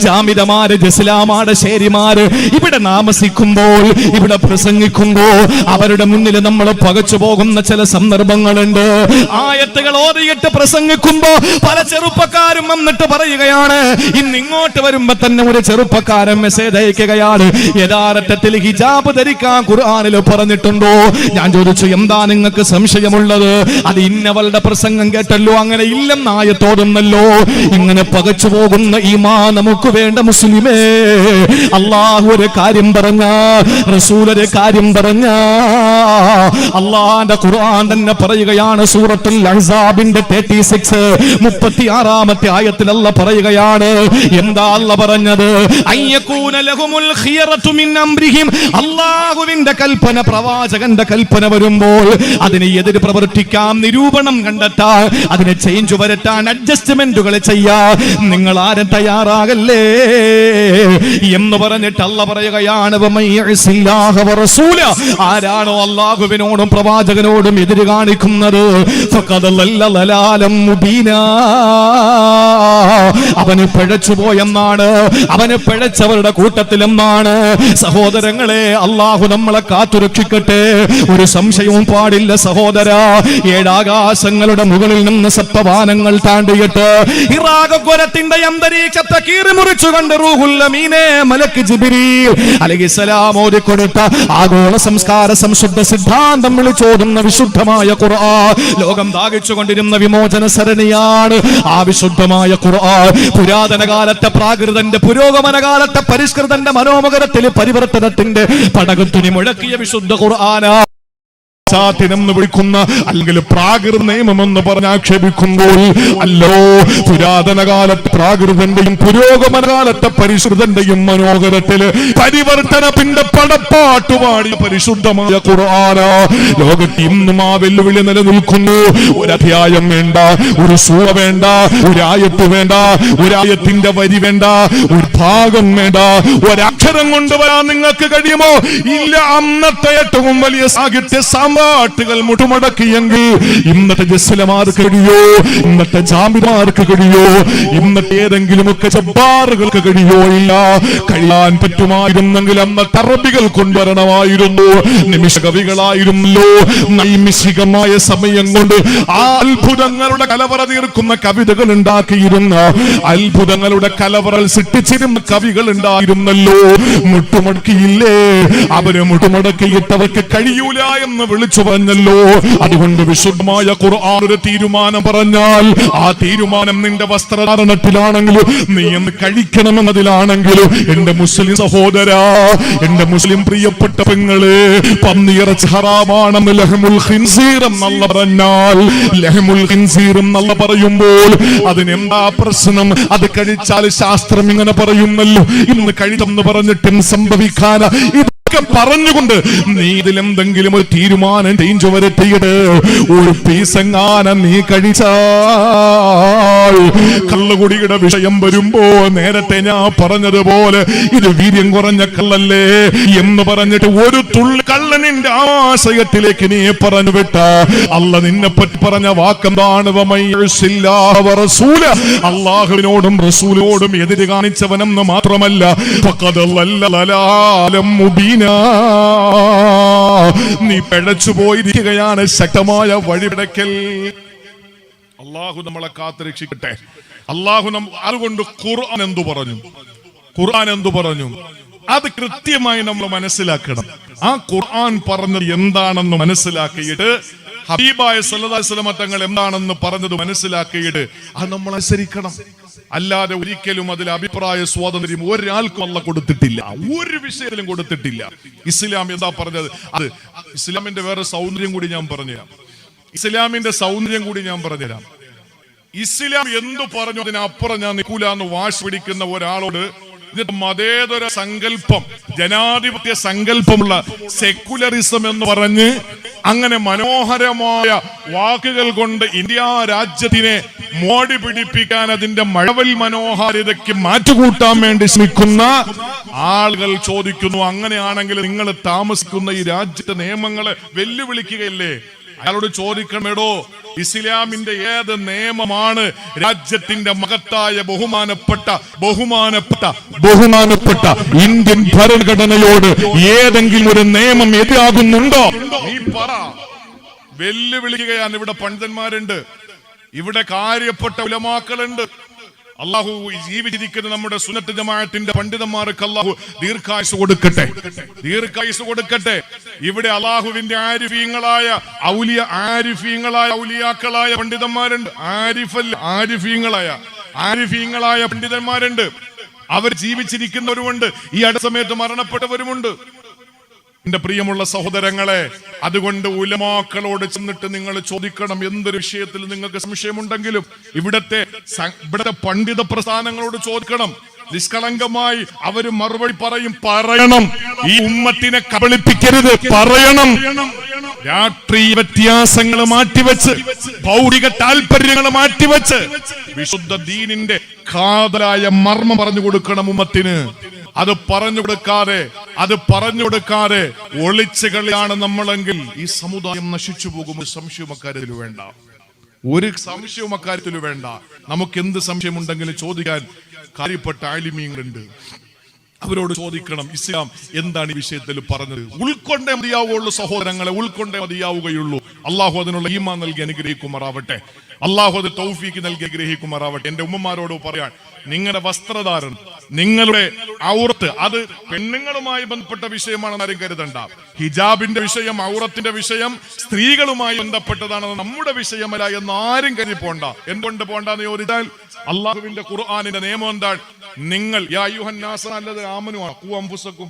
ജാമിദമാര്, ജസ്ലാമാട്, ശേരിമാര് ഇവിടെ താമസിക്കുമ്പോൾ, ഇവിടെ പ്രസംഗിക്കുമ്പോൾ അവരുടെ മുന്നിൽ നമ്മൾ പകച്ചു പോകുന്ന ചില സന്ദർഭങ്ങളുണ്ട്. ആയത്തുകൾ ഓതിയിട്ട് പ്രസംഗിക്കുമ്പോ പല ചെറുപ്പക്കാരും വന്നിട്ട് പറയുകയാണ്, ഇന്ന് ഇങ്ങോട്ട് വരുമ്പോ തന്നെ ഒരു ചെറുപ്പക്കാരൻ മെസ്സേജ് അയക്കുകയാണ്, യഥാർത്ഥത്തിൽ ഹിജാബ് ധരിക്കാൻ ഖുർആനിൽ പറഞ്ഞിട്ടുണ്ടോ? ഞാൻ ചോദിച്ചു, എന്താ നിങ്ങൾക്ക് സംശയമുള്ളത്? അത് ഇന്നവളുടെ പ്രസംഗം കേട്ടല്ലോ, അങ്ങനെ ഇല്ലെന്ന് ആയത്തോടുന്നല്ലോ. ഇങ്ങനെ പകച്ചു പോകുന്ന ഈമാൻ നമുക്ക് വേണ്ട മുസ്ലിമേ. അല്ലാഹു ഒരു കാര്യം പറഞ്ഞ, റസൂൽ ഒരു കാര്യം പറഞ്ഞ, അള്ളാന്റെ ഖുർആൻ തന്നെ പറയുകയാണ്. സൂറത്തുൽ അഹ്സാബിന്റെ 36-ാമത്തെ ആയത്തിൽ അല്ലാഹ് പറയുകയാണ്, എന്താ അല്ലാഹ് പറഞ്ഞത്? അയ്യകൂന ലഹുമുൽ ഖിയറതു മിൻ അംരിഹിം. അല്ലാഹുവിന്റെ കൽപ്പന, പ്രവാചകന്റെ കൽപ്പന വരുമ്പോൾ അതിനെ എതിര് പ്രവർത്തിക്കാം, നിരൂപണം കണ്ടെത്താൻ, അതിനെ ചേഞ്ച് വരുത്താൻ, അഡ്ജസ്റ്റ്മെന്റുകൾ ചെയ്യാൻ നിങ്ങൾ ആരും തയ്യാറാകല്ലേ എന്ന് പറഞ്ഞിട്ട് അല്ലാഹ് പറയുകയാണ്, വമയ്യസില്ലാഹ വറസൂല. ആരാണോ അല്ലാഹുവിനോടും പ്രവാചകനോടും എതിര് കാണിക്കുന്നത്, ഫഖദ് ലല്ല ലലാലം മുബീനാ. അവന് പിഴച്ചുപോയെന്നാണ്, അവന് പിഴച്ചവരുടെ കൂട്ടത്തിലെന്നാണ്. സഹോദരങ്ങളെ, അള്ളാഹു നമ്മളെ കാത്തുരക്ഷിക്കട്ടെ. ഒരു സംശയവും പാടില്ല സഹോദര. ഏഴാകാശങ്ങളുടെ മുകളിൽ നിന്ന് സപ്തവാനങ്ങൾ താണ്ടിയിട്ട് ഇറാഖുരത്തിന്റെ അന്തരീക്ഷത്തെ കീറിമുറിച്ചുകൊണ്ട് റൂഹുൽ അമീനെ മലക്ക് ജിബ്രീൽ അലൈഹിസ്സലാം ഓതിക്കൊടുത്ത ആഗോള സംസ്കാര സംശുദ്ധ സിദ്ധാന്തം വിളിച്ചോതുന്ന വിശുദ്ധമായ ഖുർആൻ ലോകം ദാഹിച്ചുകൊണ്ടിരുന്ന വിമോചന സരണിയാണ് ആ വിശുദ്ധമായ ഖുർആൻ. പുരാതന കാലത്തെ പ്രാകൃതന്റെ പുരോഗമന കാലത്തെ പരിഷ്കൃതന്റെ മനോമുഖരത്തിൽ പരിവർത്തനത്തിന്റെ പടകുത്തുനി മുഴക്കിയ വിശുദ്ധ ഖുർആനാ. എന്ന് വിളിക്കുന്ന അല്ലെങ്കിൽ പ്രാകൃത നിയമമെന്ന് പറഞ്ഞ് ആക്ഷേപിക്കുമ്പോൾ അല്ലോ, പുരാതന കാലത്ത് പ്രാകൃതന്റെയും പുരോഗമന കാലത്തെ പരിശുദ്ധന്റെയും മനോഹരത്തില് പരിവർത്തനത്തിന്റെ പടപ്പാട്ടുപാടിയ പരിശുദ്ധമായ ഖുർആന ലോകത്ത് ഇന്നും ആ വെല്ലുവിളി നിലനിൽക്കുന്നു. ഒരധ്യായം വേണ്ട, ഒരു സൂറ വേണ്ട, ഒരായത്ത് വേണ്ട, ഒരായത്തിന്റെ വരി വേണ്ട, ഒരു ഭാഗം വേണ്ട, ഒരക്ഷരം കൊണ്ടുവരാൻ നിങ്ങൾക്ക് കഴിയുമോ? ഇല്ല. അന്നത്തെ ഏറ്റവും വലിയ സാഹിത്യ പാട്ടുകൾ മുട്ടുമടക്കിയെങ്കിൽ ഇന്നത്തെ ജസ്ലമാർക്ക് കഴിയോ? ഇന്നത്തെ ജാമിമാർക്ക് കഴിയോ? ഇന്നത്തെ ഏതെങ്കിലുമൊക്കെ ജബ്ബാറുകൾക്ക് കഴിയോ? ഇല്ല. കഴിയാൻ പറ്റുമായിരുന്നെങ്കിൽ അന്നത്തെ അറബികൾ കൊണ്ടുവരണമായിരുന്നു. നിമിഷ കവികളായിരുന്നല്ലോ. നൈമിഷികമായ സമയം കൊണ്ട് ആ അത്ഭുതങ്ങളുടെ കലവറ തീർക്കുന്ന കവിതകൾ ഉണ്ടാക്കിയിരുന്ന, അത്ഭുതങ്ങളുടെ കലവറ സൃഷ്ടിച്ചിരുന്ന കവികൾ ഉണ്ടായിരുന്നല്ലോ. മുട്ടുമടക്കിയില്ലേ? അവര് മുട്ടുമടക്കിയിട്ടവർക്ക് കഴിയൂല എന്ന് വിളിച്ചു പറഞ്ഞല്ലോ. അതുകൊണ്ട് വിശുദ്ധമായ ഖുർആൻ ഒരു തീരുമാനം പറഞ്ഞാൽ ആ തീരുമാനം നിന്റെ വസ്ത്രധാരണത്തിലാണെങ്കിലും നീ എന്ന് കഴിക്കണമെന്നതിലാണെങ്കിലും എന്റെ മുസ്ലിം സഹോദരാ, എന്റെ മുസ്ലിം പ്രിയപ്പെട്ട പെങ്ങള്, പന്നിയിറച്ചി ഹറാമാണെന്ന് ലഹമുൽ ഖിൻസീർ എന്നല്ല പറഞ്ഞാൽ, ലഹമുൽ ഖിൻസീർ എന്നല്ല പറയുമ്പോൾ അതിനെന്താ പ്രശ്നം? അത് കഴിച്ചാൽ ശാസ്ത്രം ഇങ്ങനെ പറയുന്നല്ലോ. ഇന്ന് കഴിച്ചെന്ന് പറഞ്ഞിട്ടും സംഭവിക്കാന പറഞ്ഞുകൊണ്ട് നീ ഇതിലെന്തെങ്കിലും ഒരു തീരുമാനം ചേഞ്ച് വരുത്തിയിട്ട് ഒരു പീസെങ്ങാനം നീ കഴിച്ചാൽ കള്ളുകുടിയുടെ വിഷയം വരുമ്പോ നേരത്തെ ഞാൻ പറഞ്ഞതുപോലെ ഇത് വീര്യം കുറഞ്ഞ കള്ളല്ലേ എന്ന് പറഞ്ഞിട്ട് ഒരു തുള്ളി കള്ളനിന്റെ ആശയത്തിലേക്ക് നീ പറഞ്ഞു വിട്ട അല്ല നിന്നെ പറ്റി പറഞ്ഞ വാക്കെന്താണ്? അള്ളാഹുവിനോടും റസൂലിനോടും എതിര് കാണിച്ചവനെന്ന് മാത്രമല്ല നീ പിഴച്ചു പോയിരിക്കുകയാണ്. ശക്തമായ വഴിപിടക്കൽ. അള്ളാഹു നമ്മളെ കാത്തുരക്ഷിക്കട്ടെ. അതുകൊണ്ട് ഖുർആൻ എന്തു പറഞ്ഞു? ഖുർആൻ എന്തു പറഞ്ഞു? അത് കൃത്യമായി നമ്മൾ മനസ്സിലാക്കണം. ആ ഖുർആൻ പറഞ്ഞത് എന്താണെന്ന് മനസ്സിലാക്കിയിട്ട് ഹബീബായ സല്ലല്ലാഹു അലൈഹി വസല്ലം തങ്ങൾ എന്താണെന്ന് പറഞ്ഞത് മനസ്സിലാക്കിയിട്ട് അത് നമ്മൾ അനുസരിക്കണം. അല്ലാതെ ഒരിക്കലും അതിൽ അഭിപ്രായ സ്വാതന്ത്ര്യം ഒരാൾക്കും അല്ല കൊടുത്തിട്ടില്ല, ഒരു വിഷയത്തിലും കൊടുത്തിട്ടില്ല. ഇസ്ലാം എന്താ പറഞ്ഞത്? അത് ഇസ്ലാമിന്റെ വേറെ സൗന്ദര്യം കൂടി ഞാൻ പറഞ്ഞുതരാം. ഇസ്ലാമിന്റെ സൗന്ദര്യം കൂടി ഞാൻ പറഞ്ഞുതരാം. ഇസ്ലാം എന്തു പറഞ്ഞു അതിനപ്പുറം ഞാൻ നിൽക്കൂല എന്ന് വാശി പിടിക്കുന്ന ഒരാളോട് മതേതര സങ്കല്പം, ജനാധിപത്യ സങ്കല്പമുള്ള സെക്കുലറിസം എന്ന് പറഞ്ഞ് അങ്ങനെ മനോഹരമായ വാക്കുകൾ കൊണ്ട് ഇന്ത്യ രാജ്യത്തിനെ മോടി പിടിപ്പിക്കാൻ, അതിന്റെ മഴവൽ മനോഹാരിതയ്ക്ക് മാറ്റുകൂട്ടാൻ വേണ്ടി ശ്രമിക്കുന്ന ആളുകൾ ചോദിക്കുന്നു, അങ്ങനെയാണെങ്കിൽ നിങ്ങൾ താമസിക്കുന്ന ഈ രാജ്യത്തെ നിയമങ്ങളെ വെല്ലുവിളിക്കുകയല്ലേ? അയാളോട് ചോദിക്കണമേടോ, ഇസ്ലാമിന്റെ ഏത് നിയമമാണ് രാജ്യത്തിന്റെ മഹത്തായ ബഹുമാനപ്പെട്ട ഇന്ത്യൻ ഭരണഘടനയോട് ഏതെങ്കിലും ഒരു നിയമം എതിരാകുന്നുണ്ടോ? നീ പറ. വെല്ലുവിളിക്കുകയാണ്. ഇവിടെ പണ്ഡിതന്മാരുണ്ട്, ഇവിടെ കാര്യപ്പെട്ട ഉലമാക്കളുണ്ട്. അള്ളാഹു ജീവിച്ചിരിക്കുന്ന നമ്മുടെ സുന്നത്ത് ജമാഅത്തിന്റെ പണ്ഡിതന്മാർക്ക് അള്ളാഹു ദീർഘായുസ് കൊടുക്കട്ടെ, ദീർഘായുസ് കൊടുക്കട്ടെ. ഇവിടെ അള്ളാഹുവിന്റെ ആരിഫീങ്ങളായ ഔലിയാക്കളായ പണ്ഡിതന്മാരുണ്ട്. ആരിഫീങ്ങളായ പണ്ഡിതന്മാരുണ്ട്. അവർ ജീവിച്ചിരിക്കുന്നവരുമുണ്ട്, ഈ അടുത്ത സമയത്ത് മരണപ്പെട്ടവരുമുണ്ട്. എന്റെ പ്രിയമുള്ള സഹോദരങ്ങളെ, അതുകൊണ്ട് ഉലമാക്കളോട് ചെന്നിട്ട് നിങ്ങൾ ചോദിക്കണം. എന്തൊരു വിഷയത്തിൽ നിങ്ങൾക്ക് സംശയമുണ്ടെങ്കിലും ഇവിടത്തെ പണ്ഡിത പ്രസ്ഥാനങ്ങളോട് ചോദിക്കണം. നിഷ്കളങ്കമായി അവര് മറുപടി പറയണം. ഈ ഉമ്മത്തിനെ കബളിപ്പിക്കരുത്, പറയണം. രാഷ്ട്രീയ വ്യത്യാസങ്ങൾ മാറ്റിവെച്ച്, ഭൗതിക താല്പര്യങ്ങൾ മാറ്റിവെച്ച് വിശുദ്ധ ദീനിന്റെ കാതലായ മർമ്മം പറഞ്ഞു കൊടുക്കണം ഉമ്മത്തിന്. അത് പറഞ്ഞു കൊടുക്കാതെ ഒളിച്ചു കളിയാണ് നമ്മളെങ്കിൽ ഈ സമുദായം നശിച്ചു പോകും. സംശയം അക്കാര്യത്തിൽ വേണ്ട. ഒരു സംശയവും അക്കാര്യത്തിൽ വേണ്ട. നമുക്ക് എന്ത് സംശയമുണ്ടെങ്കിലും ചോദിക്കാൻ കാര്യപ്പെട്ട ആലിമീങ്ങളുണ്ട്, അവരോട് ചോദിക്കണം ഇസ്ലാം എന്താണ് ഈ വിഷയത്തിൽ പറഞ്ഞത്. ഉൾക്കൊണ്ടേ മതിയാവുകയുള്ളൂ സഹോദരങ്ങളെ, ഉൾക്കൊണ്ടേ മതിയാവുകയുള്ളൂ. അള്ളാഹു അതിനുള്ള ഈമാൻ നൽകി അനുഗ്രഹിക്കുമാറാവട്ടെ. അള്ളാഹു അത് തൗഫീക്ക് നൽകി അനുഗ്രഹിക്കുമാറാവട്ടെ. എന്റെ ഉമ്മമാരോട് പറയാൻ, നിങ്ങളുടെ വസ്ത്രധാരണം, നിങ്ങളുടെ ഔറത്ത് അത് പെണ്ണുങ്ങളുമായി ബന്ധപ്പെട്ട വിഷയമാണെന്ന് ആരും കരുതണ്ട. ഹിജാബിന്റെ വിഷയം, ഔറത്തിന്റെ വിഷയം സ്ത്രീകളുമായി ബന്ധപ്പെട്ടതാണെന്ന് നമ്മുടെ വിഷയമല്ല എന്ന് ആരും കരുതി പോണ്ട. എന്തുകൊണ്ട് പോണ്ടെന്ന് ചോദിച്ചാൽ അള്ളാഹുവിന്റെ ഖുർആനിന്റെ നിയമം എന്താണ്? നിങ്ങൾ യാ അയ്യുഹൻ നാസ് അല്ലദീന ആമനു ഖൂ അൻഫുസക്കും